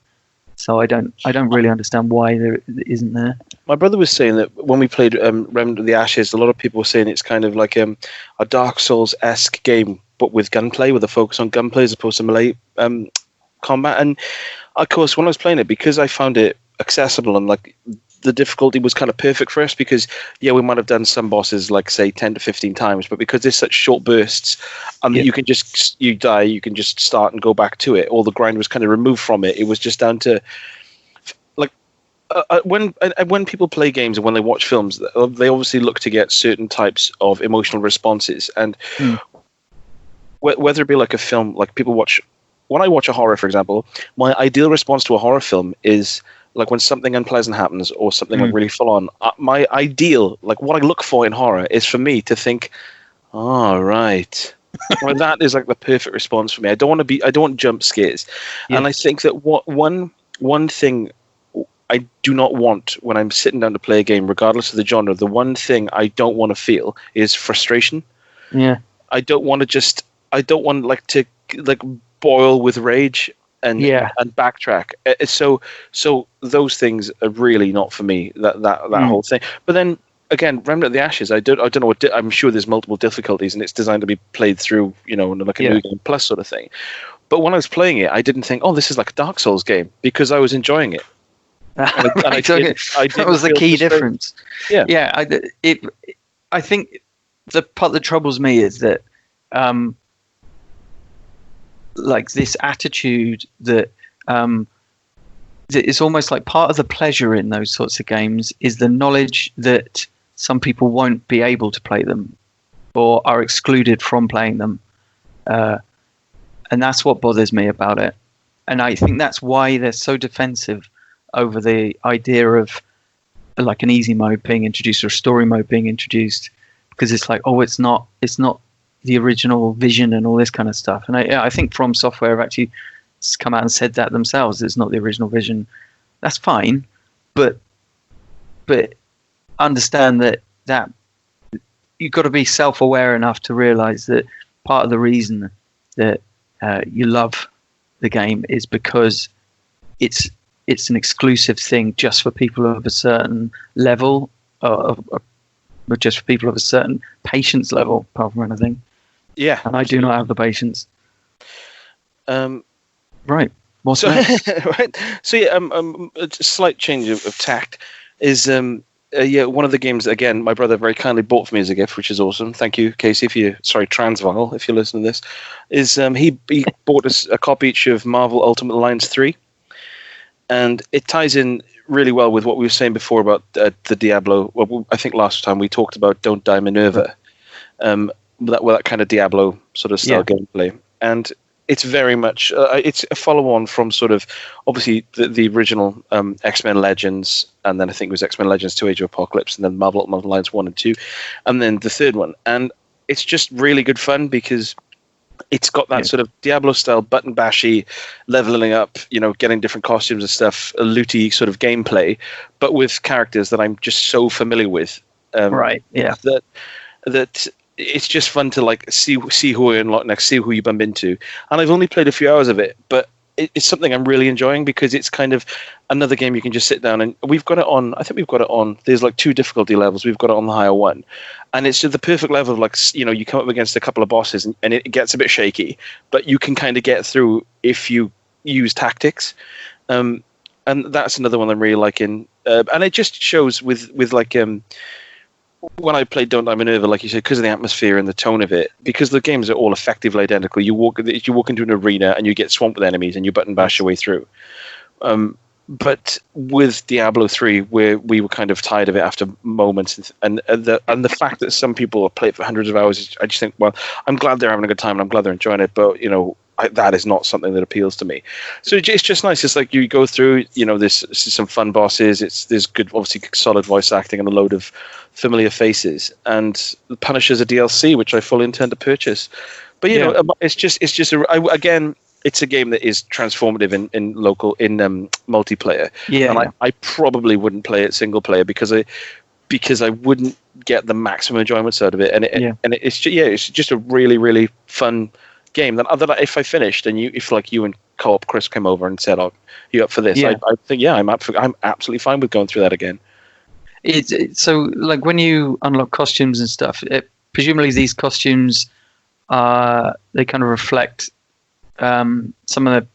So I don't really understand why there isn't there. My brother was saying that when we played Remnant of the Ashes, a lot of people were saying it's kind of like a Dark Souls-esque game, but with gunplay, with a focus on gunplay as opposed to melee combat. And of course, when I was playing it, because I found it accessible and like the difficulty was kind of perfect for us, because we might have done some bosses like say 10 to 15 times, but because there's such short bursts, you can just you die, you can just start and go back to it. All the grind was kind of removed from it. It was just down to like when people play games and when they watch films, they obviously look to get certain types of emotional responses, and whether it be like a film, like people watch. When I watch a horror, for example, my ideal response to a horror film is like when something unpleasant happens or something like really full on. My ideal, like what I look for in horror, is for me to think, "Oh, right." Well, that is like the perfect response for me. I don't want jump scares, and I think that one thing I do not want when I'm sitting down to play a game, regardless of the genre, the one thing I don't want to feel is frustration. Yeah, I don't want to boil with rage and backtrack. So those things are really not for me. That whole thing. But then again, Remnant of the Ashes, I don't know what. I'm sure there's multiple difficulties, and it's designed to be played through, like a new game plus sort of thing. But when I was playing it, I didn't think, oh, this is like a Dark Souls game, because I was enjoying it. That was the key difference. Yeah. I think the part that troubles me is that like this attitude that it's almost like part of the pleasure in those sorts of games is the knowledge that some people won't be able to play them or are excluded from playing them, and that's what bothers me about it. And I think that's why they're so defensive over the idea of like an easy mode being introduced or a story mode being introduced, because it's like, oh, it's not the original vision and all this kind of stuff. And I think From Software have actually come out and said that themselves. It's not the original vision. That's fine, but understand that you've got to be self-aware enough to realize that part of the reason that you love the game is because it's an exclusive thing just for people of a certain level, but just for people of a certain patience level, apart from anything. Yeah, and I do not have the patience. Right. What's next? Right. So a slight change of tact is one of the games that, again, my brother very kindly bought for me as a gift, which is awesome. Thank you, Casey, Transvaal, if you're listening to this. Is he bought us a copy each of Marvel Ultimate Alliance 3, and it ties in really well with what we were saying before about the Diablo. Well, I think last time we talked about Don't Die Minerva. That kind of Diablo sort of style gameplay, and it's very much it's a follow-on from sort of obviously the original X-Men Legends, and then I think it was X-Men Legends 2 Age of Apocalypse, and then Marvel Ultimate Alliance 1 and 2, and then the third one. And it's just really good fun because it's got that sort of Diablo style button bashy, leveling up, getting different costumes and stuff, a looty sort of gameplay, but with characters that I'm just so familiar with. That it's just fun to like see who I unlock next, see who you bump into. And I've only played a few hours of it, but it's something I'm really enjoying because it's kind of another game you can just sit down and we've got it on. I think we've got it on. There's like 2 difficulty levels. We've got it on the higher one, and it's just the perfect level of like you come up against a couple of bosses and it gets a bit shaky, but you can kind of get through if you use tactics. And that's another one I'm really liking. And it just shows with like when I played Don't Die Minerva, like you said, because of the atmosphere and the tone of it, because the games are all effectively identical. You walk into an arena and you get swamped with enemies, and you button bash your way through. But with Diablo 3, where we were kind of tired of it after moments, and the fact that some people play it for hundreds of hours, I just think, well, I'm glad they're having a good time and I'm glad they're enjoying it, but that is not something that appeals to me. So it's just nice. It's like you go through, there's some fun bosses. There's good, obviously solid voice acting and a load of familiar faces. And the Punisher's a DLC, which I fully intend to purchase. But again, it's a game that is transformative in multiplayer. Yeah. And I probably wouldn't play it single player because I wouldn't get the maximum enjoyment out of it. And it's just a really, really fun game that if I finished and if you and Co-op Chris came over and said, "Oh, you up for this?" I think I'm absolutely fine with going through that again. So like when you unlock costumes and stuff, presumably these costumes they kind of reflect some of the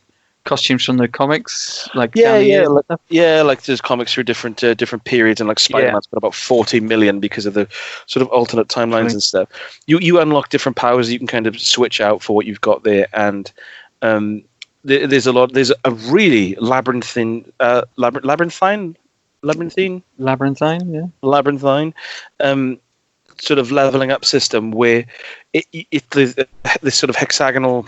costumes from the comics, like like there's comics through different periods, and like Spider-Man's got about 40 million because of the sort of alternate timelines and stuff. You unlock different powers that you can kind of switch out for what you've got there, and there's a really labyrinthine sort of leveling up system where this sort of hexagonal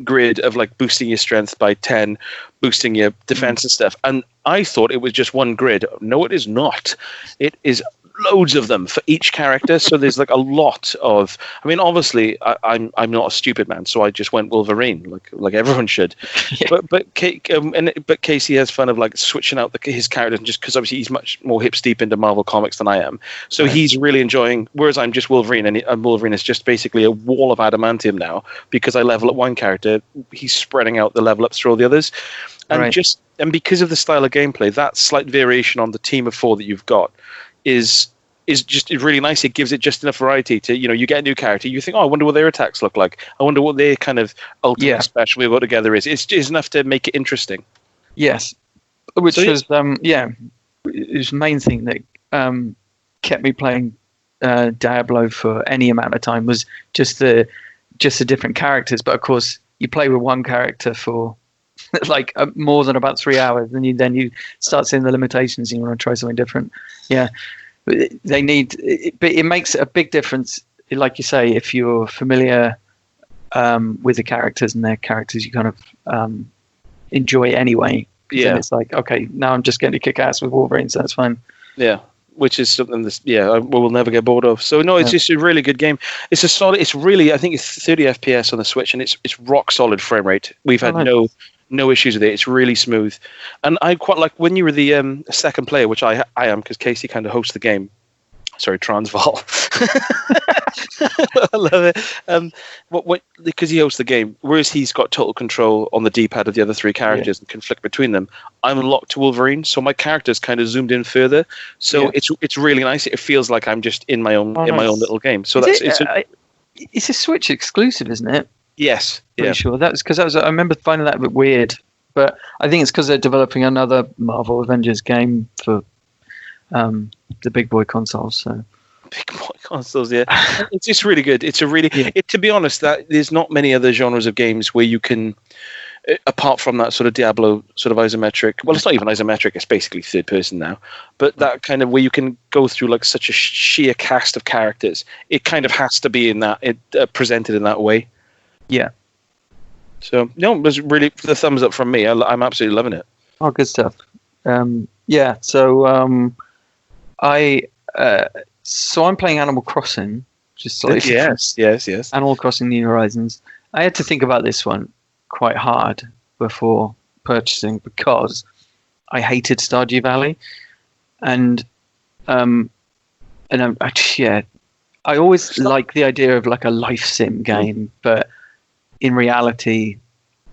grid of like boosting your strength by 10, boosting your defense and stuff. And I thought it was just one grid. No, it is not. It is loads of them for each character. So there's like a lot of. I mean, obviously, I'm not a stupid man, so I just went Wolverine, like everyone should. Yeah. But Casey has fun of like switching out his characters, just because obviously he's much more hips deep into Marvel comics than I am. So he's really enjoying. Whereas I'm just Wolverine, and Wolverine is just basically a wall of adamantium now because I level up one character, he's spreading out the level ups through all the others, and because of the style of gameplay, that slight variation on the team of 4 that you've got is just really nice. It gives it just enough variety to, you get a new character, you think, oh, I wonder what their attacks look like. I wonder what their kind of ultimate special we got together is. It's just enough to make it interesting. Yes. Which was, is the main thing that kept me playing Diablo for any amount of time was just the different characters. But of course, you play with one character for like more than about 3 hours, and then you start seeing the limitations and you want to try something different. Yeah. They need, but it makes a big difference, like you say, if you're familiar with the characters and their characters, you kind of enjoy it anyway. Yeah, it's like, okay, now I'm just going to kick ass with Wolverine, so that's fine. Yeah, which is something that we'll never get bored of. So no, it's just a really good game. It's a solid. It's really, I think it's 30 FPS on the Switch, and it's rock solid frame rate. We've had no issues with it. It's really smooth, and I quite like when you were the second player, which I am, because Casey kind of hosts the game. Sorry, Transvaal. I love it. Because he hosts the game, whereas he's got total control on the D-pad of the other 3 characters and can flick between them. I'm locked to Wolverine, so my character's kind of zoomed in further. So it's really nice. It feels like I'm just in my own my own little game. So it's a Switch exclusive, isn't it? Yes, Pretty sure that's because I remember finding that a bit weird, but I think it's because they're developing another Marvel Avengers game for the big boy consoles. So big boy consoles, yeah, it's just really good. It's a really, to be honest, that there's not many other genres of games where you can, apart from that sort of Diablo sort of isometric. Well, it's not even isometric; it's basically third person now. But that kind of where you can go through like such a sheer cast of characters, it kind of has to be in that presented in that way. Yeah. So no, it was really the thumbs up from me. I'm absolutely loving it. Oh, good stuff. So I'm playing Animal Crossing. Just like yes. Animal Crossing: New Horizons. I had to think about this one quite hard before purchasing because I hated Stardew Valley, and I always like the idea of like a life sim game, but in reality,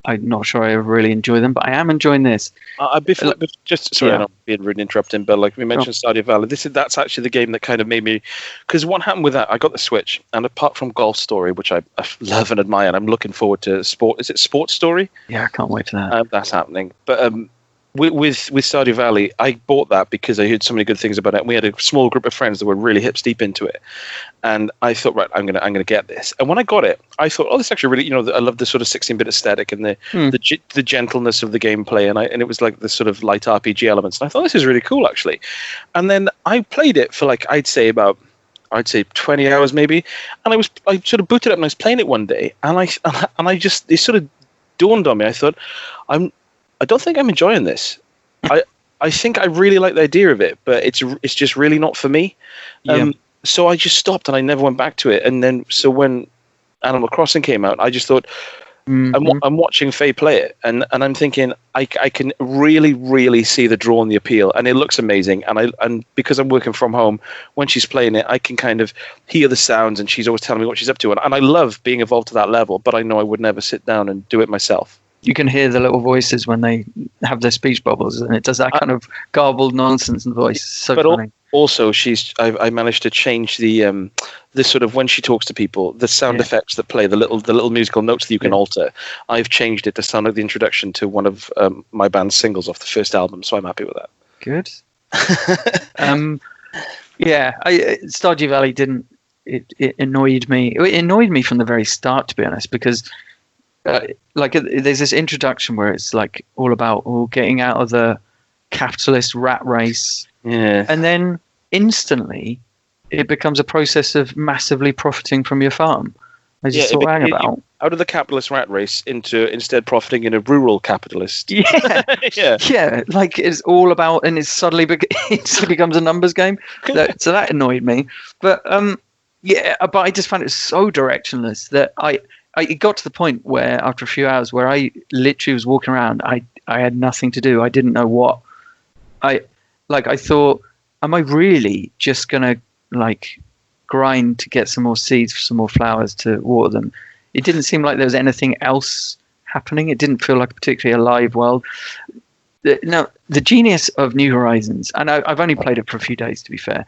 I'm not sure I ever really enjoy them, but I am enjoying this. I'm not being rude and interrupting, but like we mentioned Stardew Valley, that's actually the game that kind of made me, because what happened with that, I got the Switch, and apart from Golf Story, which I love and admire, and I'm looking forward to Sports Story? Yeah, I can't wait for that. That's happening. But with Stardew Valley, I bought that because I heard so many good things about it. And we had a small group of friends that were really hip deep into it, and I thought, right, I'm gonna get this. And when I got it, I thought, oh, this is actually really, I love the sort of 16-bit aesthetic and the gentleness of the gameplay, and it was like the sort of light RPG elements. And I thought this is really cool, actually. And then I played it for like I'd say 20 hours maybe, and I sort of booted up and I was playing it one day, and it sort of dawned on me. I thought, I don't think I'm enjoying this. I think I really like the idea of it, but it's just really not for me. So I just stopped and I never went back to it. And then so when Animal Crossing came out, I just thought, I'm watching Faye play it, and I'm thinking I can really, really see the draw and the appeal, and it looks amazing. And because I'm working from home, when she's playing it, I can kind of hear the sounds, and she's always telling me what she's up to, and I love being involved to that level. But I know I would never sit down and do it myself. You can hear the little voices when they have their speech bubbles, and it does that kind of garbled nonsense and voice. So funny. Also, I managed to change the sort of when she talks to people, the sound effects that play, the little musical notes that you can alter. I've changed it to sound like the introduction to one of my band's singles off the first album, so I'm happy with that. Good. Stardew Valley didn't. It annoyed me. It annoyed me from the very start, to be honest, because. There's this introduction where it's like all about getting out of the capitalist rat race, and then instantly it becomes a process of massively profiting from your farm, as you sort of hang about. Out of the capitalist rat race into instead profiting in a rural capitalist. Yeah. Like it's all about, and it suddenly becomes a numbers game. So that annoyed me, but I just found it so directionless that it got to the point where after a few hours where I literally was walking around, I had nothing to do. I didn't know what. I thought, am I really just going to grind to get some more seeds for some more flowers to water them? It didn't seem like there was anything else happening. It didn't feel like a particularly alive world. Now, the genius of New Horizons, and I've only played it for a few days to be fair,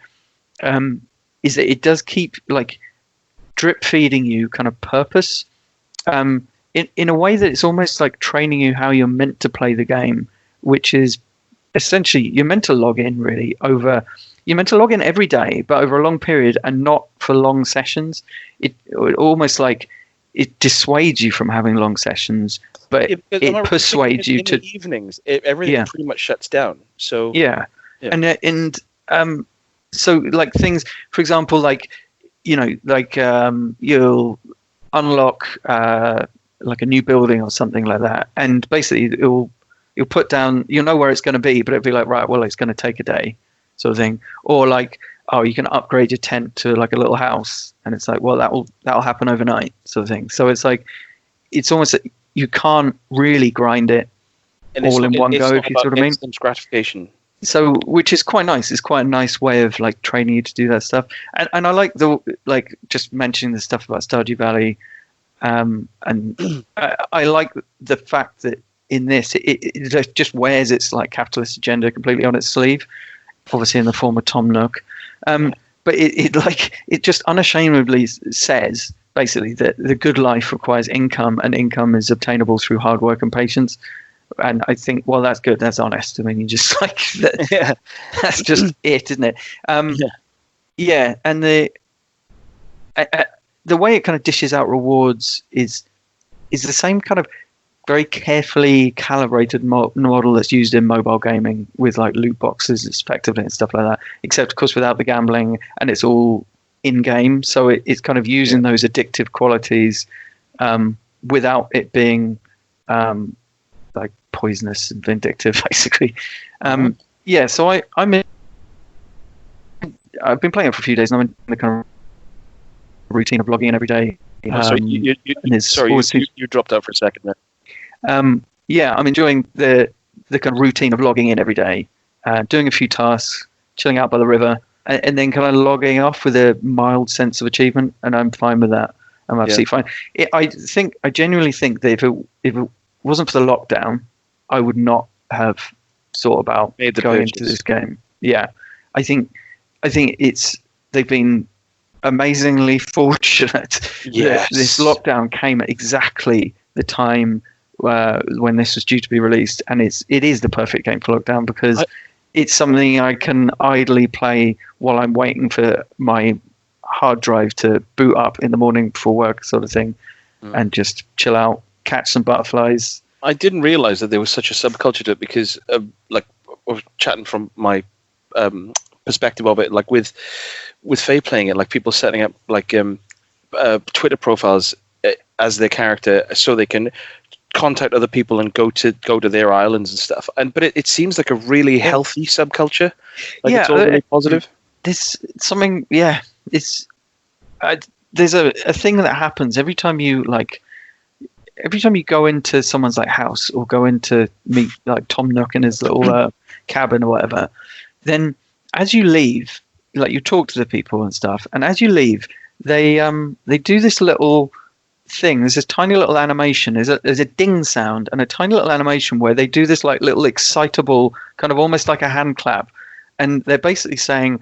is that it does keep drip feeding you kind of purpose in a way that it's almost like training you how you're meant to play the game, which is essentially you're meant to log in every day, but over a long period and not for long sessions. It almost like it dissuades you from having long sessions, but it persuades you to evenings. Everything pretty much shuts down. So so like things, for example, you'll unlock like a new building or something like that, and basically you'll put down, you'll know where it's going to be, but it'll be like, right, well, it's going to take a day, sort of thing. Or you can upgrade your tent to like a little house, and it's like, well, that'll happen overnight, sort of thing. So it's like it's almost like you can't really grind it all in one go, if you sort of mean. Instant gratification. So, which is quite nice. It's quite a nice way of training you to do that stuff. And I like just mentioning the stuff about Stardew Valley. And I like the fact that in this, it just wears its capitalist agenda completely on its sleeve, obviously in the form of Tom Nook. But it just unashamedly says basically that the good life requires income, and income is obtainable through hard work and patience. And I think, well, that's good. That's honest. I mean, you just that, that's just it, isn't it? And the way it kind of dishes out rewards is the same kind of very carefully calibrated model that's used in mobile gaming with loot boxes, effectively, and stuff like that. Except, of course, without the gambling, and it's all in game. So it's kind of using those addictive qualities without it being poisonous and vindictive, basically. So I've been playing it for a few daes, and I'm in the kind of routine of logging in every day. So you dropped out for a second there. I'm enjoying the kind of routine of logging in every day, doing a few tasks, chilling out by the river, and then kind of logging off with a mild sense of achievement, and I'm fine with that. I'm absolutely fine. I genuinely think that if it wasn't for the lockdown, I would not have thought about going into this game. Yeah, I think they've been amazingly fortunate. Yes. That this lockdown came at exactly the time when this was due to be released, and it is the perfect game for lockdown because it's something I can idly play while I'm waiting for my hard drive to boot up in the morning before work, sort of thing, and just chill out, catch some butterflies. I didn't realize that there was such a subculture to it because, like, I was chatting from my perspective of it, like with Faye playing it, like people setting up like Twitter profiles as their character so they can contact other people and go to their islands and stuff. But it seems like a really healthy subculture. Like it's all really positive. There's something, it's there's a thing that happens every time you go into someone's like house or go into meet like Tom Nook in his little cabin or whatever. Then as you leave, like you talk to the people and stuff, and as you leave, they do this little thing. There's this tiny little animation. There's a ding sound and a tiny little animation where they do this like little excitable kind of almost like a hand clap, and they're basically saying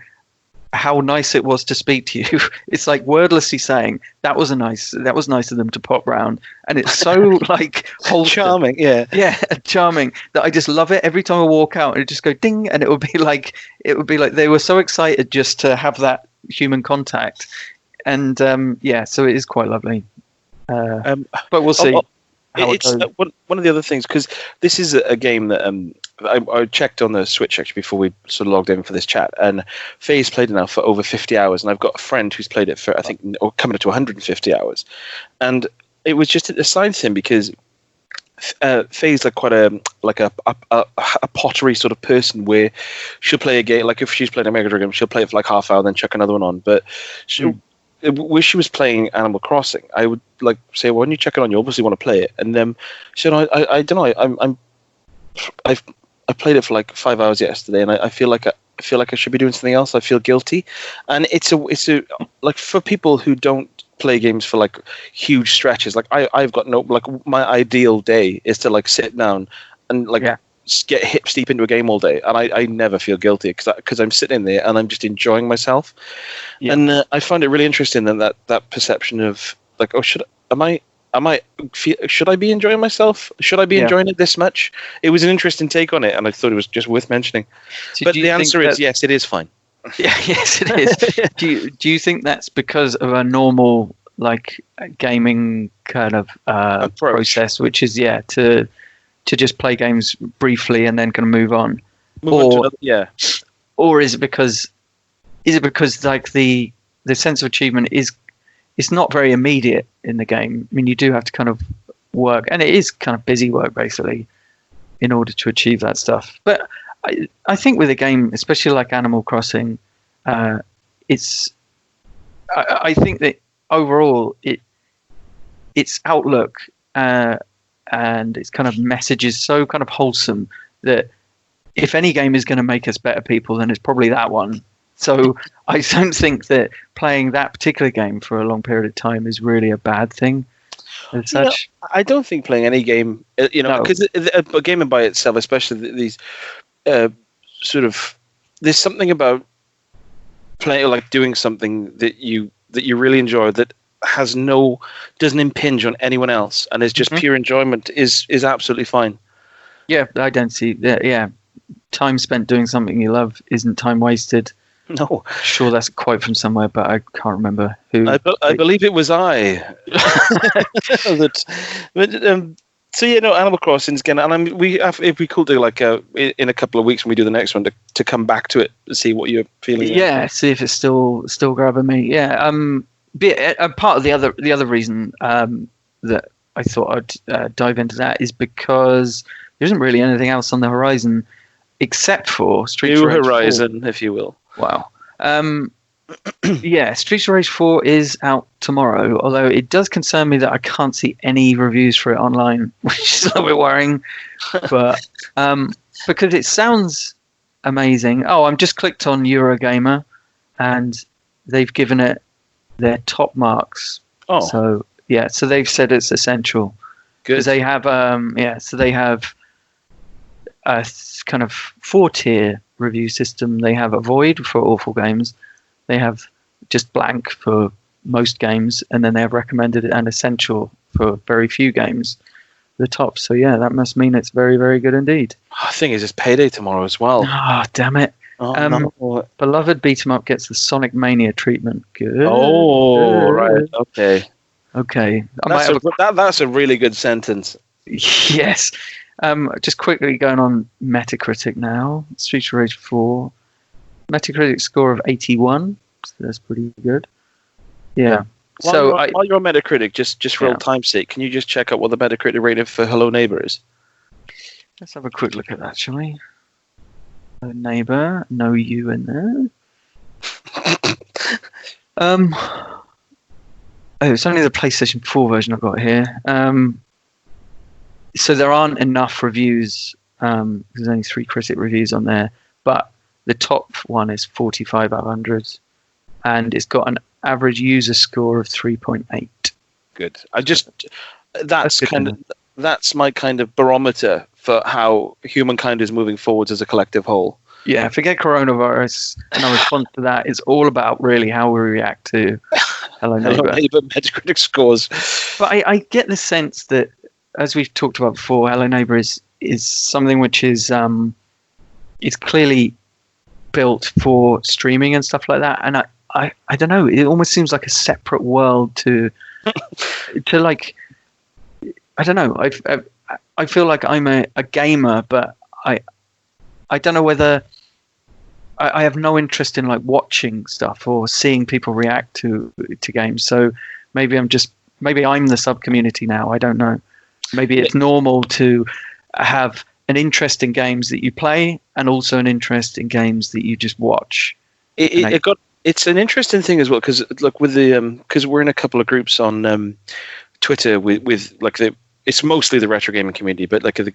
how nice it was to speak to you. It's like wordlessly saying that was nice of them to pop round, and it's so like charming, charming that I just love it. Every time I walk out, and it just go ding, and it would be like they were so excited just to have that human contact, and so it is quite lovely. But we'll see. It's one of the other things, because this is a game that I checked on the Switch actually before we sort of logged in for this chat, and Faye's played it now for over 50 hours, and I've got a friend who's played it for I think coming up to 150 hours, and it was just a side thing because Faye's like quite a pottery sort of person where she'll play a game, like if she's playing a Mega Drive game, she'll play it for like half hour, then chuck another one on, but where she was playing Animal Crossing, I would like say, well, when you check it on, you obviously want to play it. And then she said, I don't know, I played it for like 5 hours yesterday, and I feel like I should be doing something else. I feel guilty, and it's a like for people who don't play games for like huge stretches. Like I've got no, like my ideal day is to like sit down and like get hip steep into a game all day, and I never feel guilty because I'm sitting there and I'm just enjoying myself. And I find it really interesting that perception of like, oh, should I be enjoying myself? Should I be enjoying it this much? It was an interesting take on it, and I thought it was just worth mentioning. So but the answer is yes, it is fine. Yes, it is. Do you think that's because of a normal like gaming kind of process, which is to just play games briefly and then kind of move on, or is it because like the sense of achievement is it's not very immediate in the game? I mean, you do have to kind of work, and it is kind of busy work basically in order to achieve that stuff. But I think with a game, especially like Animal Crossing, I think that overall its outlook and its kind of message is so kind of wholesome that if any game is going to make us better people, then it's probably that one. So I don't think that playing that particular game for a long period of time is really a bad thing as such. I don't think playing any game, because a game by itself, especially these sort of, there's something about playing, like doing something that you really enjoy that doesn't impinge on anyone else, and is just pure enjoyment is absolutely fine. Yeah, I don't see that. Yeah, time spent doing something you love isn't time wasted. No, sure, that's a quote from somewhere, but I can't remember who. I believe it was I. So Animal Crossing again, and if we could do like in a couple of weeks when we do the next one to come back to it and see what you're feeling. Yeah, see if it's still grabbing me. Yeah, part of the other reason that I thought I'd dive into that is because there isn't really anything else on the horizon except for Streets of Rage 4. Horizon, if you will. Wow. Streets of Rage 4 is out tomorrow, although it does concern me that I can't see any reviews for it online, which is a little bit worrying. But because it sounds amazing. Oh, I'm just clicked on Eurogamer, and they've given it their top marks. Oh. So they've said it's essential. Good. They have so they have a kind of 4-tier review system. They have a void for awful games. They have just blank for most games, and then they have recommended and essential for very few games. the top. So yeah, that must mean it's very, very good indeed. The thing is, it's payday tomorrow as well. Ah, damn it. Oh, no. Beloved Beat 'em Up gets the Sonic Mania treatment. Good. Oh, right. Okay. Okay. That's a really good sentence. Yes. Just quickly going on Metacritic now. Streets of Rage 4. Metacritic score of 81. So that's pretty good. Yeah. While you're on Metacritic, just for old time's sake, can you just check out what the Metacritic rating for Hello Neighbor is? Let's have a quick look at that, shall we? Hello Neighbor, no you in there. It's only the PlayStation 4 version I've got here. So there aren't enough reviews. There's only 3 critic reviews on there, but the top one is 45 out of 100, and it's got an average user score of 3.8. Good. That's my kind of barometer for how humankind is moving forwards as a collective whole. Yeah, forget coronavirus, and our response to that is all about really how we react to Hello Neighbor Metacritic scores. But I get the sense that, as we've talked about before, Hello Neighbor is something which is clearly built for streaming and stuff like that, and I don't know, it almost seems like a separate world to like, I don't know, I feel like I'm a gamer, but I don't know whether I have no interest in like watching stuff or seeing people react to games. So maybe I'm the sub community now. I don't know. Maybe it's normal to have an interest in games that you play and also an interest in games that you just watch. It's an interesting thing as well, because look, with the because we're in a couple of groups on Twitter with like it's mostly the retro gaming community, but like I'm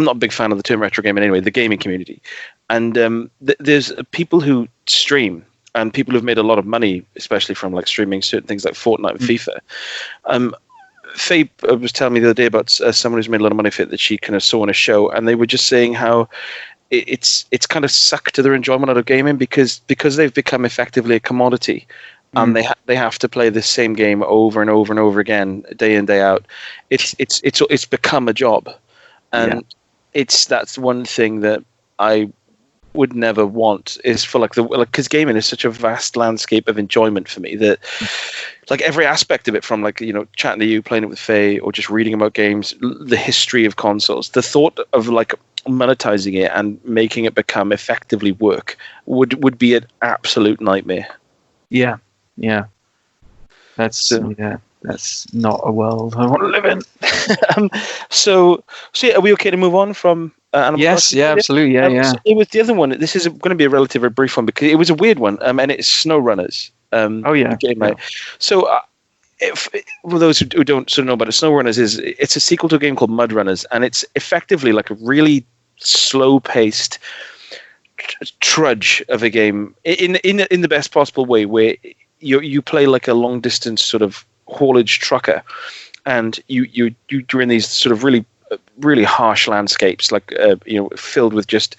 not a big fan of the term retro gaming anyway, the gaming community. And there's people who stream and people who've made a lot of money, especially from like streaming certain things like Fortnite and FIFA. Faye was telling me the other day about someone who's made a lot of money for it that she kind of saw on a show, and they were just saying how it's kind of sucked to their enjoyment out of gaming because they've become effectively a commodity. And they have to play the same game over and over and over again, day in, day out. It's become a job, and that's one thing that I would never want, is for because gaming is such a vast landscape of enjoyment for me that like every aspect of it, from like, you know, chatting to you, playing it with Faye, or just reading about games, the history of consoles, the thought of like monetizing it and making it become effectively work would be an absolute nightmare. Yeah. That's not a world I want to live in. So are we okay to move on from Animal Yes, Crossing? Yeah, absolutely, yeah. So it was the other one. This is going to be a relatively brief one because it was a weird one, and it's Snowrunners. Game. So for those who don't sort of know about it, Snowrunners it's a sequel to a game called Mud Runners, and it's effectively like a really slow-paced trudge of a game in the best possible way, where you play like a long distance sort of haulage trucker, and you're in these sort of really harsh landscapes, like filled with just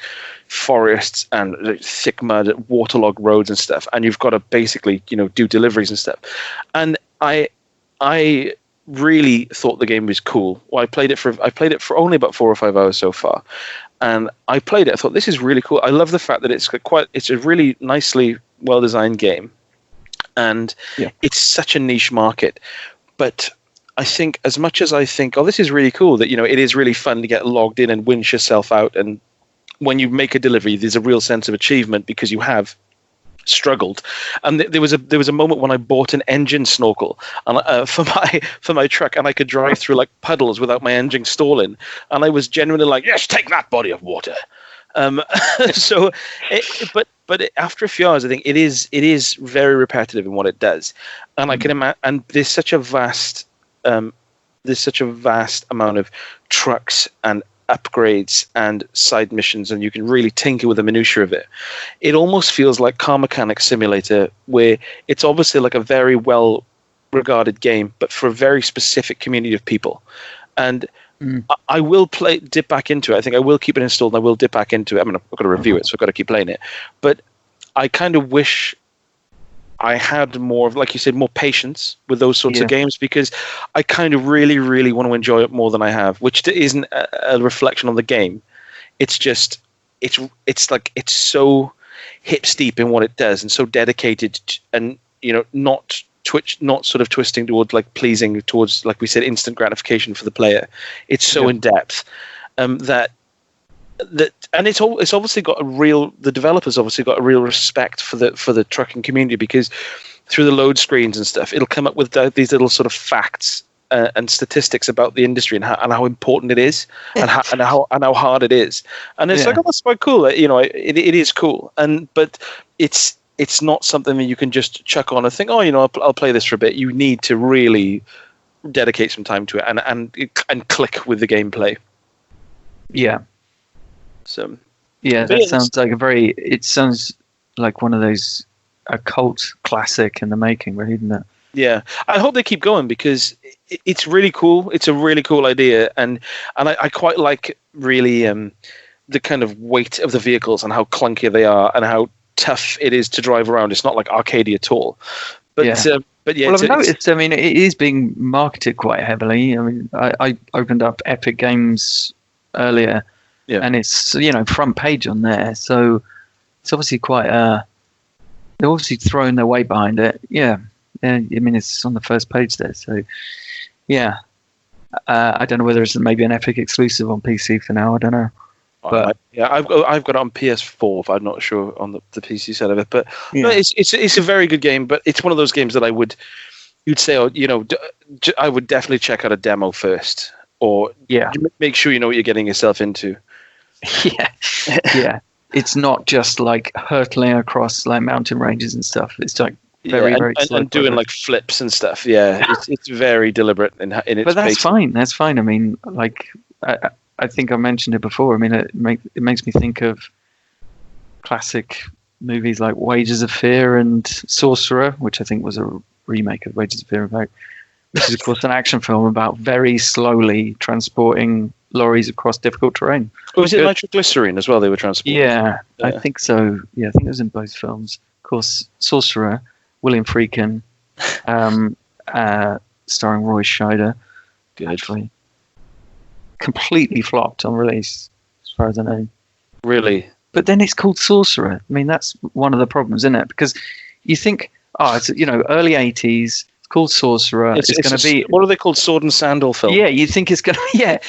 forests and thick mud, waterlogged roads and stuff, and you've got to basically do deliveries and stuff. And I really thought the game was cool. Well, I played it for only about 4 or 5 hours so far, and I played it. I thought, this is really cool. I love the fact that it's a really nicely well designed game, and it's such a niche market. But I think, as much as I think, oh, this is really cool, that it is really fun to get logged in and winch yourself out, and when you make a delivery, there's a real sense of achievement because you have struggled. And there was a moment when I bought an engine snorkel and for my truck, and I could drive through like puddles without my engine stalling, and I was genuinely like, yes, take that, body of water. But after a few hours, I think it is very repetitive in what it does, and I can imagine, and there's such a vast amount of trucks and upgrades and side missions, and you can really tinker with the minutiae of it. It almost feels like Car Mechanic Simulator, where it's obviously like a very well regarded game, but for a very specific community of people. And I will dip back into it. I think I will keep it installed, and I will dip back into it. I mean, I've got to review it, so I've got to keep playing it. But I kind of wish I had more of, like you said, more patience with those sorts Yeah. of games, because I kind of really, really want to enjoy it more than I have, which isn't a reflection on the game. It's just, it's like, it's so hip steep in what it does and so dedicated and, not sort of twisting towards like pleasing towards, like we said, instant gratification for the player. It's so in depth that and it's obviously got the developers obviously got a real respect for the trucking community, because through the load screens and stuff, it'll come up with these little sort of facts and statistics about the industry and how important it is and how hard it is. And it's like, oh, that's quite cool. It is cool. But it's not something that you can just chuck on and think, oh, I'll play this for a bit. You need to really dedicate some time to it and click with the gameplay. Yeah. So yeah, that sounds like it sounds like one of those a cult classic in the making, really, isn't it? Yeah, I hope they keep going, because it's really cool. It's a really cool idea, and I quite like really the kind of weight of the vehicles and how clunky they are and how tough it is to drive around. It's not like arcadey at all. But yeah, well, I've noticed. I mean, it is being marketed quite heavily. I mean, I opened up Epic Games earlier. Yeah. And it's front page on there, so it's obviously quite. They're obviously throwing their weight behind it. Yeah, I mean it's on the first page there, so yeah. I don't know whether it's maybe an Epic exclusive on PC for now. I don't know. But I've got it on PS4. I'm not sure on the PC side of it, but no, it's a very good game. But it's one of those games that you'd say, I would definitely check out a demo first, or make sure you know what you're getting yourself into. Yeah. It's not just like hurtling across like mountain ranges and stuff. It's like very slow and doing like flips and stuff. Yeah, it's very deliberate in its. But that's fine. That's fine. I mean, like I think I mentioned it before. I mean, it makes me think of classic movies like Wages of Fear and Sorcerer, which I think was a remake of Wages of Fear, in fact, which is of course an action film about very slowly transporting lorries across difficult terrain. Oh, was it nitroglycerine as well they were transporting? Yeah, I think so. Yeah, I think it was in both films. Of course, Sorcerer, William Friedkin, starring Roy Scheider. Actually, completely flopped on release, as far as I know. Really? But then it's called Sorcerer. I mean, that's one of the problems, isn't it? Because you think, it's early 80s. Called Sorcerer. It's going to be, what are they called? Sword and Sandal film. Yeah, you think it's going to be like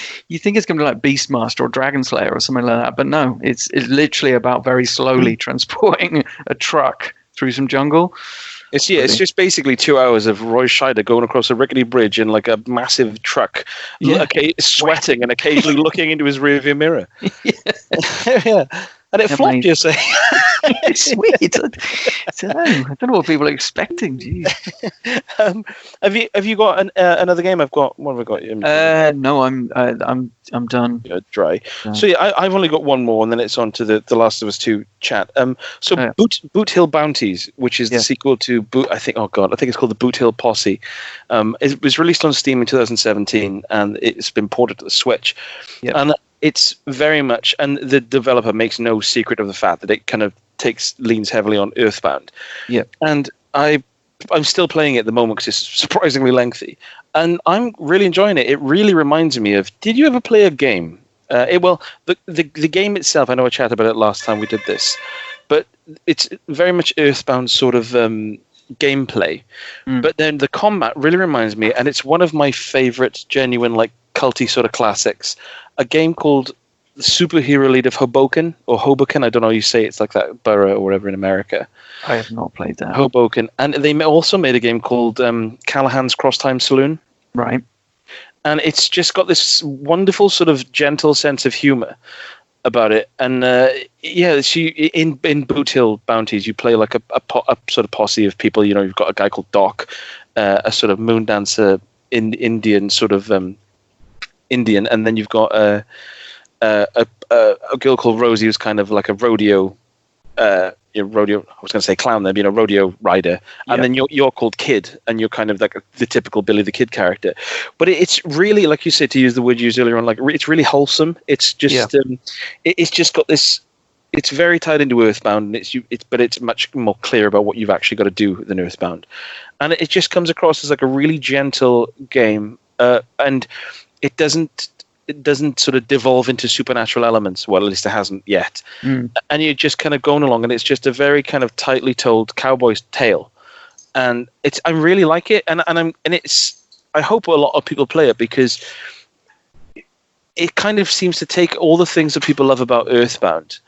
Beastmaster or Dragon Slayer or something like that. But no, it's literally about very slowly transporting a truck through some jungle. It's just basically 2 hours of Roy Scheider going across a rickety bridge in like a massive truck, sweating and occasionally looking into his rearview mirror. Yeah. And it flopped, you say? It's sweet. I don't know what people are expecting. Geez. Have you got another game? What have I got? No, I'm done. Yeah, dry. So yeah, I've only got one more, and then it's on to the Last of Us 2 chat. Boot Hill Bounties, which is the sequel to I think it's called the Boot Hill Posse. It was released on Steam in 2017, and it's been ported to the Switch. Yep. And it's very much, and the developer makes no secret of the fact that it kind of leans heavily on Earthbound. Yeah. And I'm still playing it at the moment because it's surprisingly lengthy, and I'm really enjoying it. It really reminds me of. Did you ever play a game? The game itself. I know I chatted about it last time we did this, but it's very much Earthbound sort of gameplay. But then the combat really reminds me, and it's one of my favorite genuine like culty sort of classics. A game called The Superhero League of Hoboken, or Hoboken, I don't know how you say it. It's like that borough or whatever in America. I have not played that. Hoboken. And they also made a game called Callahan's Cross Time Saloon. Right. And it's just got this wonderful sort of gentle sense of humor about it. And in Boot Hill Bounties, you play like a sort of posse of people. You've got a guy called Doc, a sort of moon dancer Indian sort of Indian, and then you've got a girl called Rosie who's kind of like a rodeo. I was going to say clown there, but rodeo rider, and then you're called Kid, and you're kind of like the typical Billy the Kid character. But it's really, like you said, to use the word you used earlier on, like it's really wholesome. It's just it's just got this it's very tied into Earthbound, and but it's much more clear about what you've actually got to do than Earthbound, and it just comes across as like a really gentle game, and it doesn't sort of devolve into supernatural elements. Well, at least it hasn't yet. And you're just kind of going along, and it's just a very kind of tightly told cowboy's tale, and I really like it, and I hope a lot of people play it because it kind of seems to take all the things that people love about Earthbound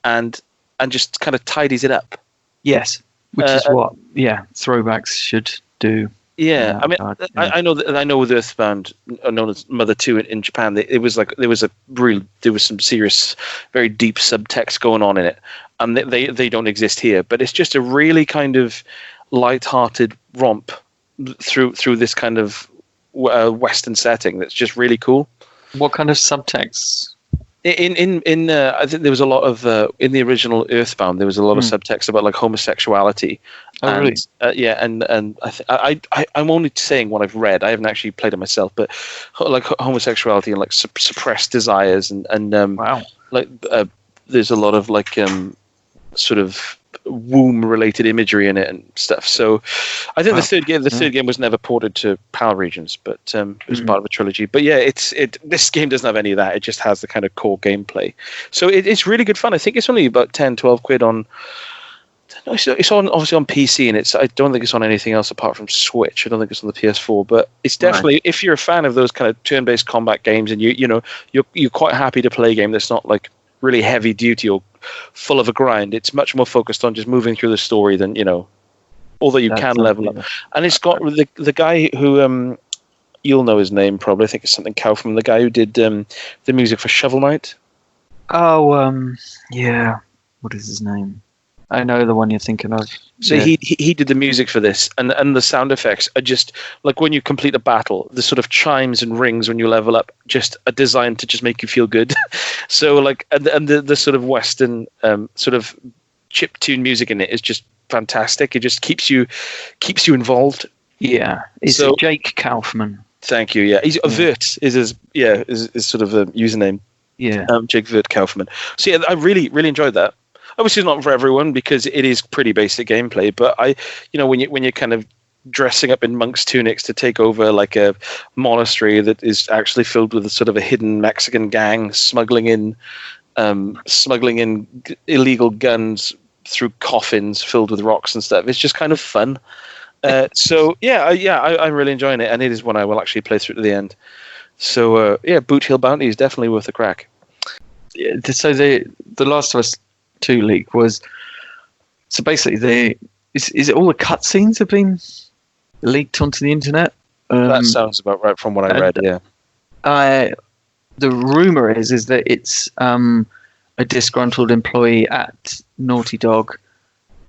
and just kind of tidies it up. Yes, which is what throwbacks should do. Yeah, I mean, I know with Earthbound, known as Mother 2 in Japan, there was some serious, very deep subtext going on in it, and they don't exist here. But it's just a really kind of light-hearted romp through this kind of Western setting that's just really cool. What kind of subtext? I think there was a lot of in the original Earthbound. There was a lot of subtext about like homosexuality. Oh, really? And I'm only saying what I've read. I haven't actually played it myself, but like homosexuality and like suppressed desires and wow. Like there's a lot of like sort of womb-related imagery in it and stuff. So I think the third game was never ported to PAL regions, but it was part of a trilogy. But yeah, this game doesn't have any of that. It just has the kind of core gameplay. So it's really good fun. I think it's only about 10, 12 quid on... It's on obviously on PC, and I don't think it's on anything else apart from Switch. I don't think it's on the PS4, but it's definitely, if you're a fan of those kind of turn-based combat games, and you're quite happy to play a game that's not like really heavy duty or full of a grind. It's much more focused on just moving through the story than, although you can level up. And it's got the guy who, you'll know his name probably, I think it's something Kaufman, the guy who did the music for Shovel Knight. Oh, yeah. What is his name? I know the one you're thinking of. So he did the music for this, and the sound effects are just like when you complete a battle, the sort of chimes and rings when you level up just are designed to just make you feel good. So like, and the sort of Western sort of chiptune music in it is just fantastic. It just keeps you involved. Yeah, it's Jake Kaufman. Thank you. Yeah, he's Vert is his sort of a username. Yeah, Jake Vert Kaufman. So yeah, I really really enjoyed that. Obviously, it's not for everyone because it is pretty basic gameplay. But when you're kind of dressing up in monk's tunics to take over like a monastery that is actually filled with sort of a hidden Mexican gang smuggling in illegal guns through coffins filled with rocks and stuff, it's just kind of fun. So I'm really enjoying it, and it is one I will actually play through to the end. So Boot Hill Bounty is definitely worth a crack. Yeah, so the Last of Us 2 leak was, so basically is it all the cutscenes have been leaked onto the internet? That sounds about right from what I read. Yeah. The rumor is that it's a disgruntled employee at Naughty Dog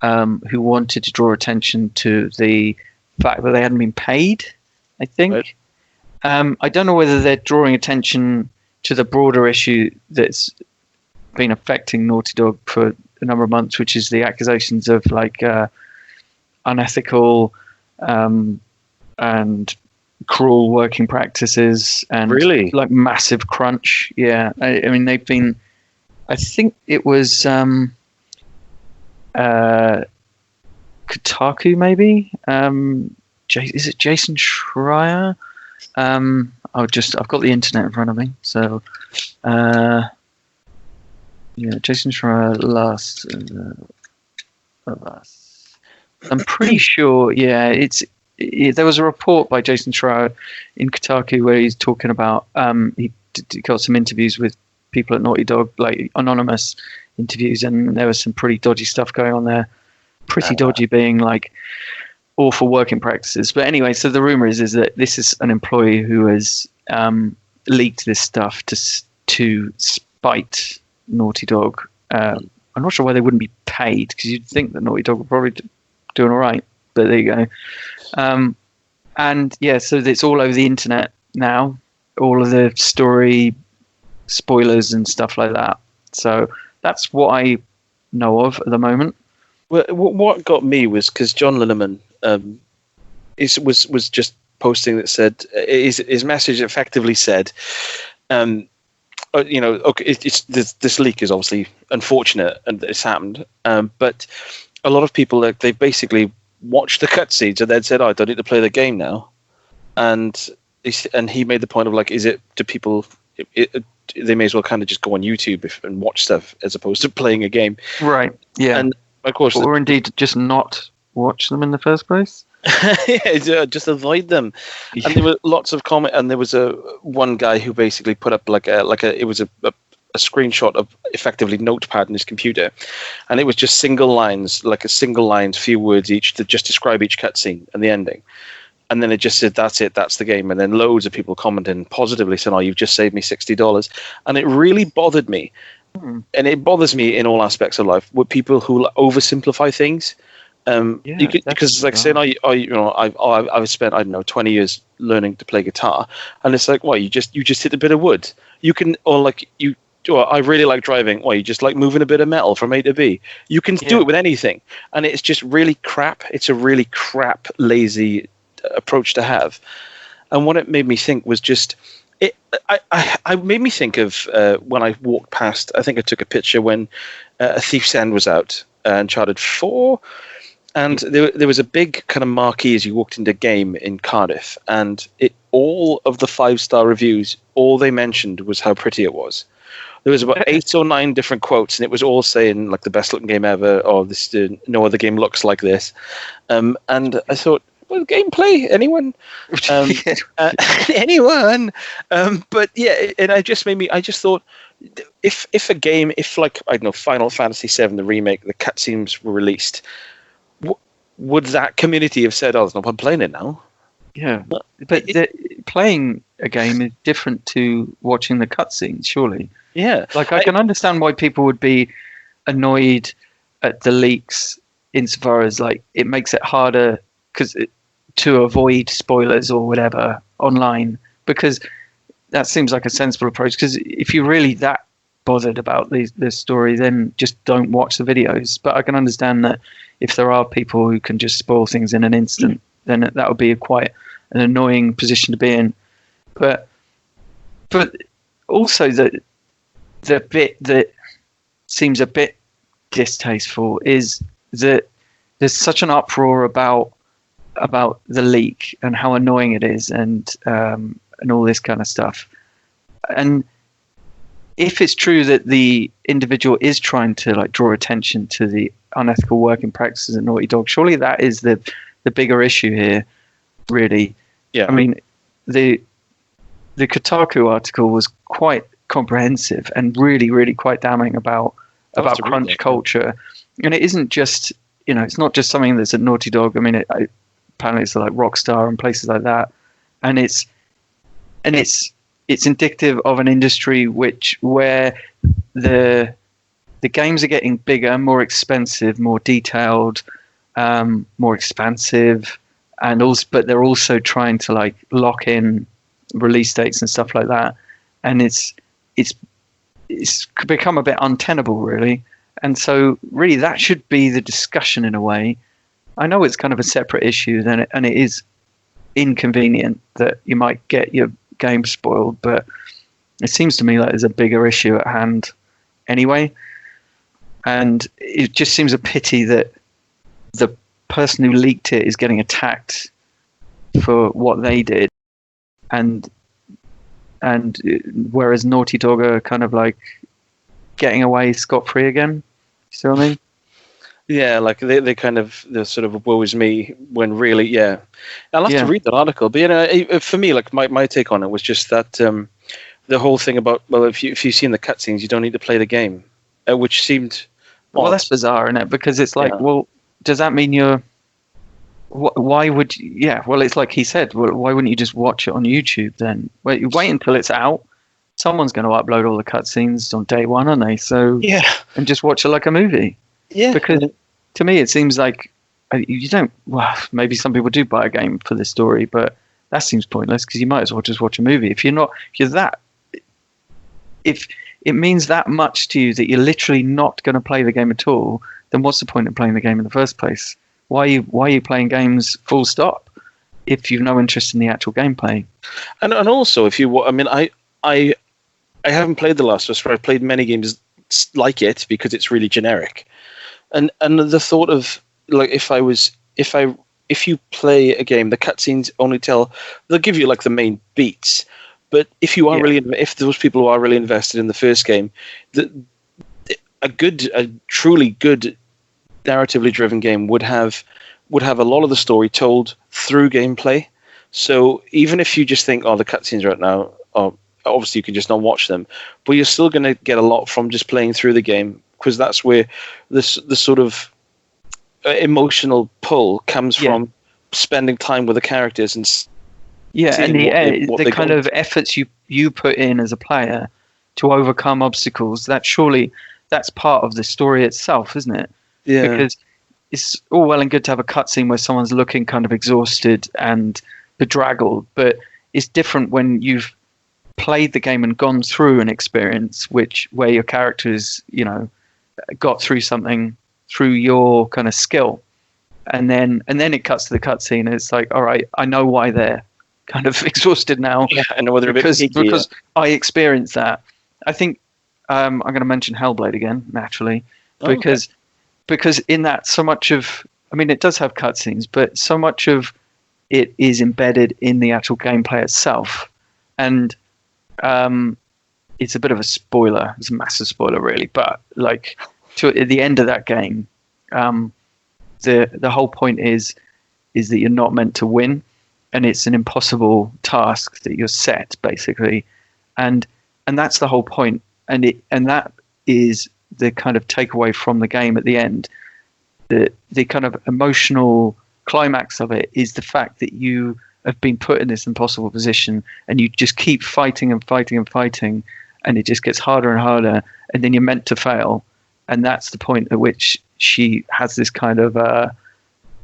who wanted to draw attention to the fact that they hadn't been paid. I think. Right. I don't know whether they're drawing attention to the broader issue that's been affecting Naughty Dog for a number of months, which is the accusations of like unethical and cruel working practices and really like massive crunch. Yeah, I mean they've been. I think it was Kotaku maybe. Is it Jason Schreier? I've got the internet in front of me, so. Yeah, Jason Schreier Last of Us. I'm pretty sure. Yeah, there was a report by Jason Schreier in Kotaku where he's talking about he got some interviews with people at Naughty Dog, like anonymous interviews, and there was some pretty dodgy stuff going on there. Pretty dodgy being like awful working practices. But anyway, so the rumor is that this is an employee who has leaked this stuff to spite Naughty Dog. I'm not sure why they wouldn't be paid, because you'd think that Naughty Dog would probably doing all right, but there you go. And yeah, so it's all over the internet now, all of the story spoilers and stuff like that. So that's what I know of at the moment. Well, what got me was because John Lineman was just posting that said his message effectively said, okay, this leak is obviously unfortunate and it's happened, but a lot of people, they've basically watched the cutscenes and then said, "Oh, I don't need to play the game now," and he made the point of like, do people? They may as well kind of just go on YouTube and watch stuff as opposed to playing a game, right? Yeah, and of course, or indeed just not watch them in the first place. Yeah, just avoid them. Yeah. And there were lots of comment, and there was one guy who basically put up it was a screenshot of effectively Notepad in his computer, and it was just single lines, like a single line, few words each to just describe each cutscene and the ending. And then it just said, "That's it, that's the game." And then loads of people commenting positively saying, "Oh, you've just saved me $60." And it really bothered me. And it bothers me in all aspects of life with people who oversimplify things. Because like saying, I've spent, I don't know, 20 years learning to play guitar, and it's like, well, you just hit a bit of wood. You can, I really like driving. Well, you just like moving a bit of metal from A to B. You can do it with anything, and it's just really crap. It's a really crap, lazy approach to have. And what it made me think was just, I made me think of when I walked past. I think I took a picture when A Thief's End was out, Uncharted 4. And there was a big kind of marquee as you walked into a game in Cardiff, and all of the 5-star reviews, all they mentioned was how pretty it was. There was about 8 or 9 different quotes, and it was all saying like the best looking game ever, or this no other game looks like this. And I thought, well, gameplay, anyone? Anyone? But yeah, and I just thought, if a game, like I don't know, Final Fantasy VII, the remake, the cutscenes were released, would that community have said, "Oh, there's no one playing it now"? Yeah, but playing a game is different to watching the cutscenes, surely. Yeah, like I can understand why people would be annoyed at the leaks, insofar as like it makes it harder to avoid spoilers or whatever online, because that seems like a sensible approach. Because if you're really that bothered about this story, then just don't watch the videos. But I can understand that if there are people who can just spoil things in an instant, then that would be quite an annoying position to be in. But also the bit that seems a bit distasteful is that there's such an uproar about the leak and how annoying it is, and all this kind of stuff. And if it's true that the individual is trying to like draw attention to the unethical working practices at Naughty Dog, surely that is the bigger issue here, really. Yeah. I mean, the Kotaku article was quite comprehensive and really, really quite damning about crunch culture. And it isn't just, it's not just something that's at Naughty Dog. I mean, apparently it's like Rockstar and places like that. And it's indicative of an industry where the games are getting bigger, more expensive, more detailed, more expansive, but they're also trying to like lock in release dates and stuff like that, and it's become a bit untenable, really. And so, really, that should be the discussion in a way. I know it's kind of a separate issue, and it is inconvenient that you might get your game spoiled, but it seems to me like there's a bigger issue at hand anyway. And it just seems a pity that the person who leaked it is getting attacked for what they did, and whereas Naughty Dog are kind of like getting away scot-free again. You see what I mean? Yeah, like they kind of, the sort of woe is me, when really, yeah. I'll have to read that article. But for me, like my take on it was just that the whole thing about, well, if you've seen the cutscenes, you don't need to play the game, which seemed well, that's bizarre, isn't it? Because it's like, well, does that mean you're? Why would? Well, it's like he said. Well, why wouldn't you just watch it on YouTube then? Wait until it's out. Someone's going to upload all the cutscenes on day one, aren't they? So and just watch it like a movie. Yeah. Because to me, it seems like you don't. Well, maybe some people do buy a game for the story, but that seems pointless because you might as well just watch a movie. If it means that much to you that you're literally not going to play the game at all, then what's the point of playing the game in the first place? Why are you playing games full stop if you've no interest in the actual gameplay? And also, if you, I mean, I I haven't played The Last of Us, but I've played many games like it because it's really generic. And the thought of like if you play a game, the cutscenes they'll give you like the main beats. But if you are if those people who are really invested in the first game, a truly good narratively driven game would have a lot of the story told through gameplay. So even if you just think, oh, the cutscenes right now, obviously you can just not watch them, but you're still going to get a lot from just playing through the game, because that's where the sort of emotional pull comes from spending time with the characters and and the kind of efforts you put in as a player to overcome obstacles. That's part of the story itself, isn't it? Yeah. Because it's all well and good to have a cutscene where someone's looking kind of exhausted and bedraggled, but it's different when you've played the game and gone through an experience where your characters, got through something through your kind of skill, and then it cuts to the cutscene and it's like, all right, I know why they're kind of exhausted now. Yeah, I know whether because I experienced that. I think I'm going to mention Hellblade again, naturally, because in that, so much of, I mean, it does have cutscenes, but so much of it is embedded in the actual gameplay itself, and it's a bit of a spoiler. It's a massive spoiler, really. But like, at the end of that game, the whole point is that you're not meant to win, and it's an impossible task that you're set, basically, and that's the whole point. And that is the kind of takeaway from the game at the end. The kind of emotional climax of it is the fact that you have been put in this impossible position, and you just keep fighting and fighting and fighting, and it just gets harder and harder, and then you're meant to fail. And that's the point at which she has this kind of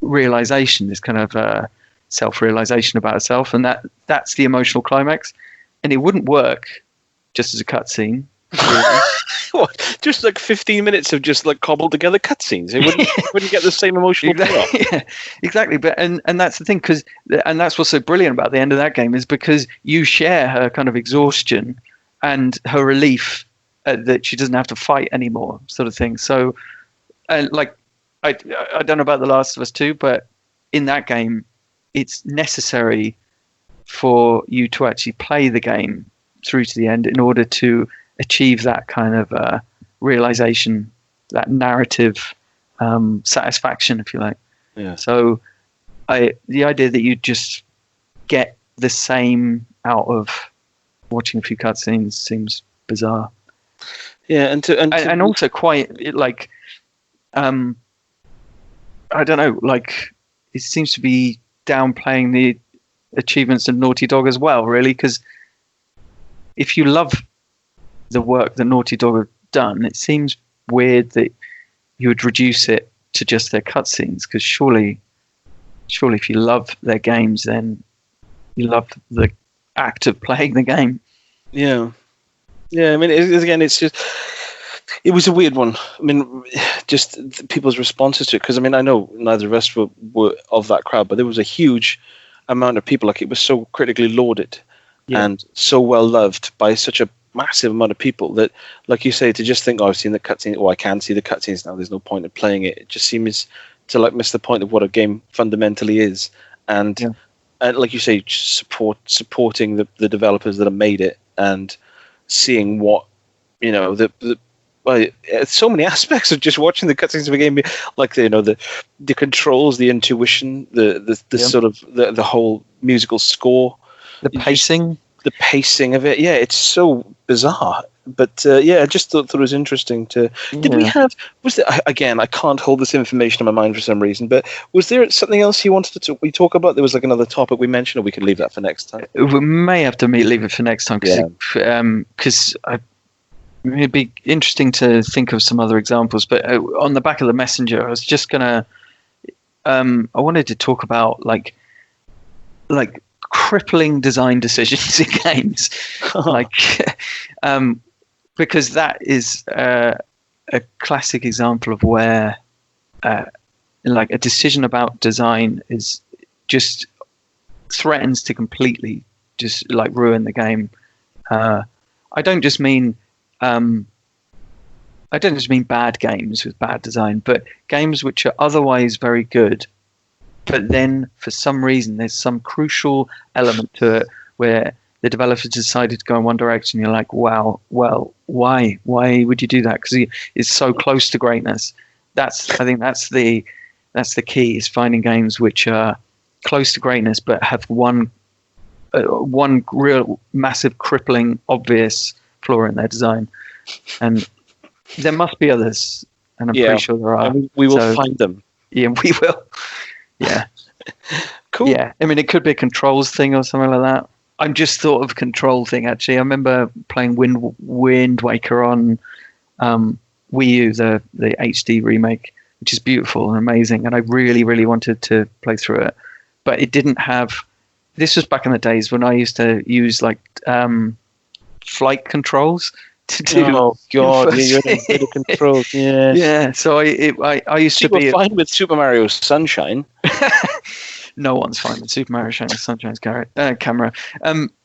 realization, this kind of self-realization about herself, and that's the emotional climax. And it wouldn't work just as a cutscene. Really. What? Just like 15 minutes of just like cobbled together cutscenes. It wouldn't get the same emotional payoff. Yeah, exactly. But and that's the thing, and that's what's so brilliant about the end of that game, is because you share her kind of exhaustion and her relief that she doesn't have to fight anymore, sort of thing. So, and like, I don't know about The Last of Us 2, but in that game, it's necessary for you to actually play the game through to the end in order to achieve that kind of realization, that narrative satisfaction, if you like. Yeah. So the idea that you just get the same out of watching a few cutscenes seems bizarre. Yeah, and also quite like I don't know, like it seems to be downplaying the achievements of Naughty Dog as well, really, because if you love the work that Naughty Dog have done, it seems weird that you would reduce it to just their cutscenes, because surely if you love their games, then you love the act of playing the game. Yeah. I mean, it's just, it was a weird one. I mean, just people's responses to it, because I mean, I know neither of us were of that crowd, but there was a huge amount of people. Like, it was so critically lauded and so well loved by such a massive amount of people that, like you say, to just think, oh, I've seen the cutscene, or I can see the cutscenes now, there's no point in playing it. It just seems to like miss the point of what a game fundamentally is. And like you say, supporting the developers that have made it, and seeing what, so many aspects of just watching the cutscenes of a game, like the controls, the intuition, the sort of the whole musical score, the pacing. The pacing of it, it's so bizarre. But I just thought it was interesting to. Did we have? Was there, again? I can't hold this information in my mind for some reason. But was there something else you wanted to talk about? There was like another topic we mentioned, or we could leave that for next time. We may have to leave it for next time, because it'd be interesting to think of some other examples. But on the back of the messenger, I was just gonna. I wanted to talk about like crippling design decisions in games, because that is a classic example of where like a decision about design is just threatens to completely just like ruin the game, I don't just mean bad games with bad design, but games which are otherwise very good, but then for some reason there's some crucial element to it where the developers decided to go in one direction. You're like, wow, well, why would you do that? Because it's so close to greatness. I think that's the key, is finding games which are close to greatness but have one real massive, crippling, obvious flaw in their design. And there must be others, and I'm pretty sure there are. And we will find them. Yeah, we will. Yeah. Cool. Yeah, I mean, it could be a controls thing or something like that. I'm just thought of a control thing, actually. I remember playing Wind Waker on Wii U, the HD remake, which is beautiful and amazing, and I really, really wanted to play through it. But it didn't have... This was back in the days when I used to use, like, flight controls to do... Oh, God, you're in a bit of controls, yeah. Yeah, so I used to be... fine with Super Mario Sunshine. No one's fine with Super Mario Sunshine's camera.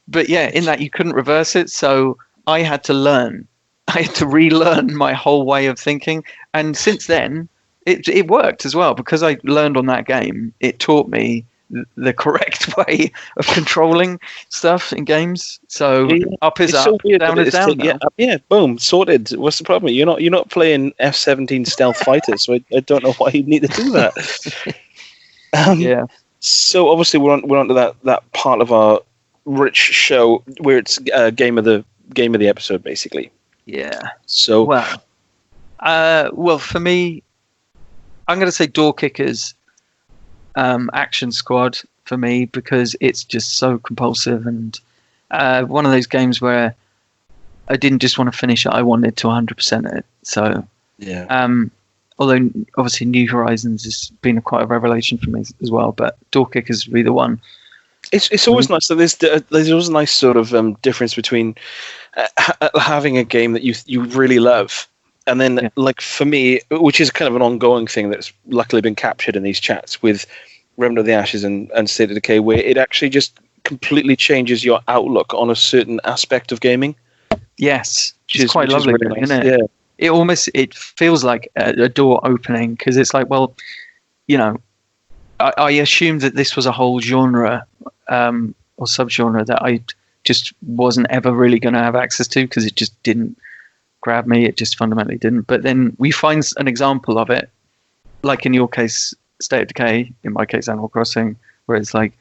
But yeah, in that you couldn't reverse it, so I had to learn. I had to relearn my whole way of thinking. And since then, it worked as well, because I learned on that game. It taught me the correct way of controlling stuff in games. So up is up, so down is down. Yeah, boom, sorted. What's the problem? You're not playing F-17 stealth fighters, so I don't know why you need to do that. Yeah. So obviously we're on to that part of our rich show where it's game of the episode, basically. Yeah. So well, for me, I'm going to say Door Kickers, Action Squad for me, because it's just so compulsive, and one of those games where I didn't just want to finish it; I wanted to 100% it. So yeah. Although obviously New Horizons has been quite a revelation for me as well, but Door Kickers would be the one. It's always nice. So there's always a nice sort of difference between having a game that you really love, and then like for me, which is kind of an ongoing thing that's luckily been captured in these chats with Remnant of the Ashes and State of Decay, where it actually just completely changes your outlook on a certain aspect of gaming. Yes, which is quite lovely, really nice, isn't it? Yeah. It feels like a door opening, because it's like, well, I assumed that this was a whole genre or subgenre that I just wasn't ever really going to have access to, because it just didn't grab me. It just fundamentally didn't. But then we find an example of it, like in your case, State of Decay, in my case, Animal Crossing, where it's like,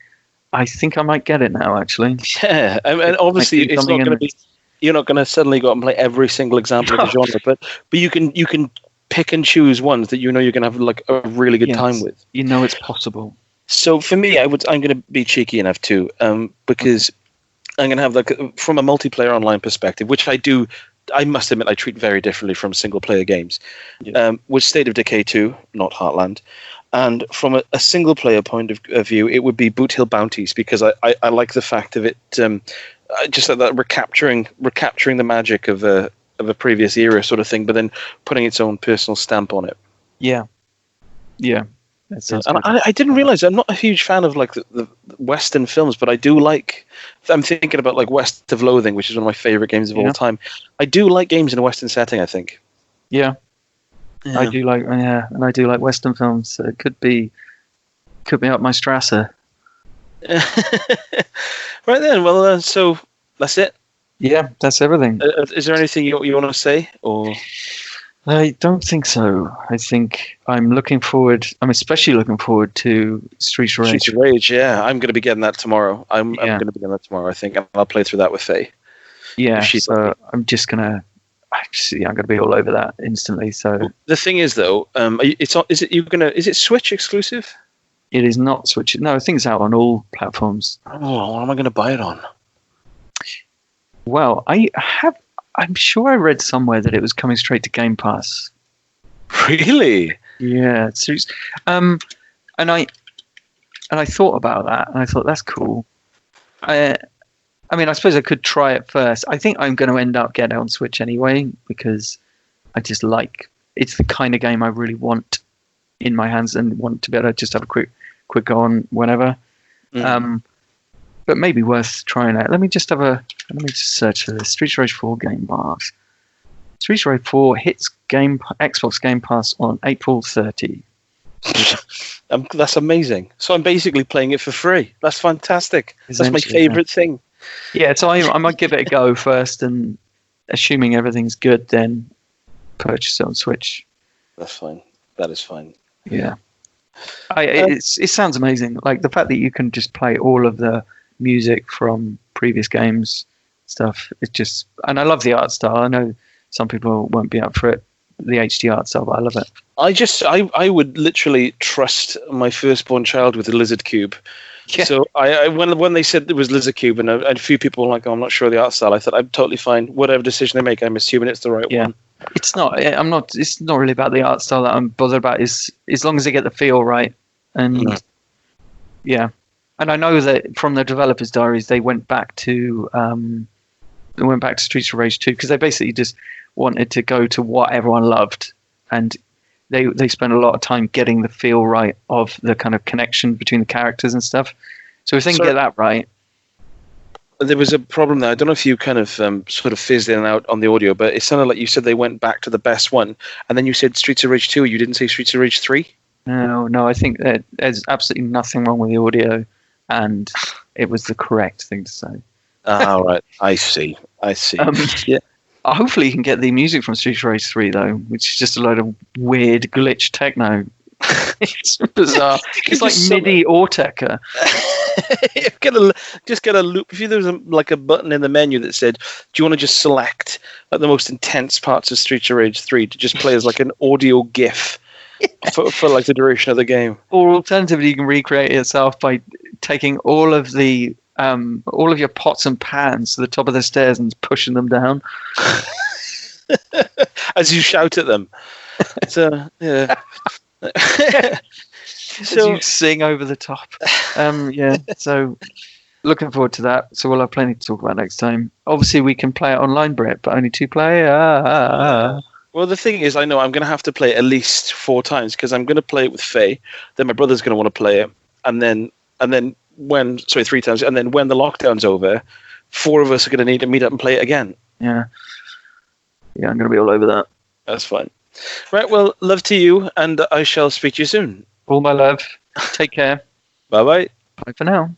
I think I might get it now, actually. Yeah, and obviously it's not going to be... You're not going to suddenly go out and play every single example of the genre, but you can pick and choose ones that you're going to have like a really good time with. It's possible. So for me, I'm going to be cheeky enough too, because I'm going to have from a multiplayer online perspective, which I must admit I treat very differently from single player games. With State of Decay 2, not Heartland. And from a single player point of view, it would be Boot Hill Bounties, because I like the fact of it, just like that recapturing the magic of a previous era sort of thing, but then putting its own personal stamp on it. Yeah. And I didn't realize I'm not a huge fan of like the Western films, but I do like. I'm thinking about like West of Loathing, which is one of my favorite games of all time. I do like games in a Western setting, I think. Yeah. I do like, and I do like Western films. So it could be up my Strasser. Right then, well, so that's it. Yeah, that's everything. Is there anything you want to say, or? I don't think so. I think I'm especially looking forward to Streets of Rage. Streets of Rage, yeah. I'm going to be getting that tomorrow. I'm going to be getting that tomorrow, I think, and I'll play through that with Faye. Yeah, so I'm just going to... I'm going to be all over that instantly. So the thing is, though, is it Switch exclusive? It is not Switch. No, I think it's out on all platforms. Oh, what am I going to buy it on? Well, I'm sure I read somewhere that it was coming straight to Game Pass. Really? Yeah. And I thought about that, and I thought that's cool. I mean, I suppose I could try it first. I think I'm going to end up getting it on Switch anyway, because I just it's the kind of game I really want in my hands and want to be able to just have a quick go on whenever. but maybe worth trying out. Let me just search for this. Streets of Rage 4 Game Pass. Streets of Rage 4 hits Xbox Game Pass on April 30. That's amazing. So I'm basically playing it for free. That's fantastic. That's my favourite thing. Yeah, so I might give it a go first, and assuming everything's good, then purchase it on Switch. That's fine. That is fine. Yeah. It sounds amazing. Like the fact that you can just play all of the music from previous games stuff. It's just, and I love the art style. I know some people won't be up for it, the HD art style, but I love it. I would literally trust my firstborn child with a lizard cube. Yeah. So when they said it was lizard cube, and a few people were like, "Oh, I'm not sure of the art style," I thought I'm totally fine. Whatever decision they make, I'm assuming it's the right one. It's not. It's not really about the art style that I'm bothered about. Is as long as they get the feel right, and yeah. And I know that from the developers' diaries, they went back to Streets of Rage 2 because they basically just wanted to go to what everyone loved, and they spent a lot of time getting the feel right of the kind of connection between the characters and stuff. So if they can get that right. There was a problem there. I don't know if you kind of sort of fizzed in and out on the audio, but it sounded like you said they went back to the best one, and then you said Streets of Rage 2. You didn't say Streets of Rage 3? No. I think that there's absolutely nothing wrong with the audio, and it was the correct thing to say. All right. I see. Yeah. Hopefully you can get the music from Streets of Rage 3, though, which is just a load of weird glitch techno. It's bizarre. It's like MIDI Auteca. Just get a loop. If there was a button in the menu that said, "Do you want to just select the most intense parts of Streets of Rage 3 to just play as like an audio GIF for like the duration of the game?" Or alternatively, you can recreate it yourself by taking all of your pots and pans to the top of the stairs and pushing them down as you shout at them. So yeah. As you sing over the top. Yeah, so looking forward to that. So we'll have plenty to talk about next time. Obviously, we can play it online, Brett, but only 2 player. Well, the thing is, I know I'm going to have to play it at least 4 times because I'm going to play it with Faye. Then my brother's going to want to play it, and then 3 times, and then when the lockdown's over, 4 of us are going to need to meet up and play it again. Yeah, I'm going to be all over that. That's fine. Right, well, love to you, and I shall speak to you soon. All my love. Take care. Bye-bye. Bye for now.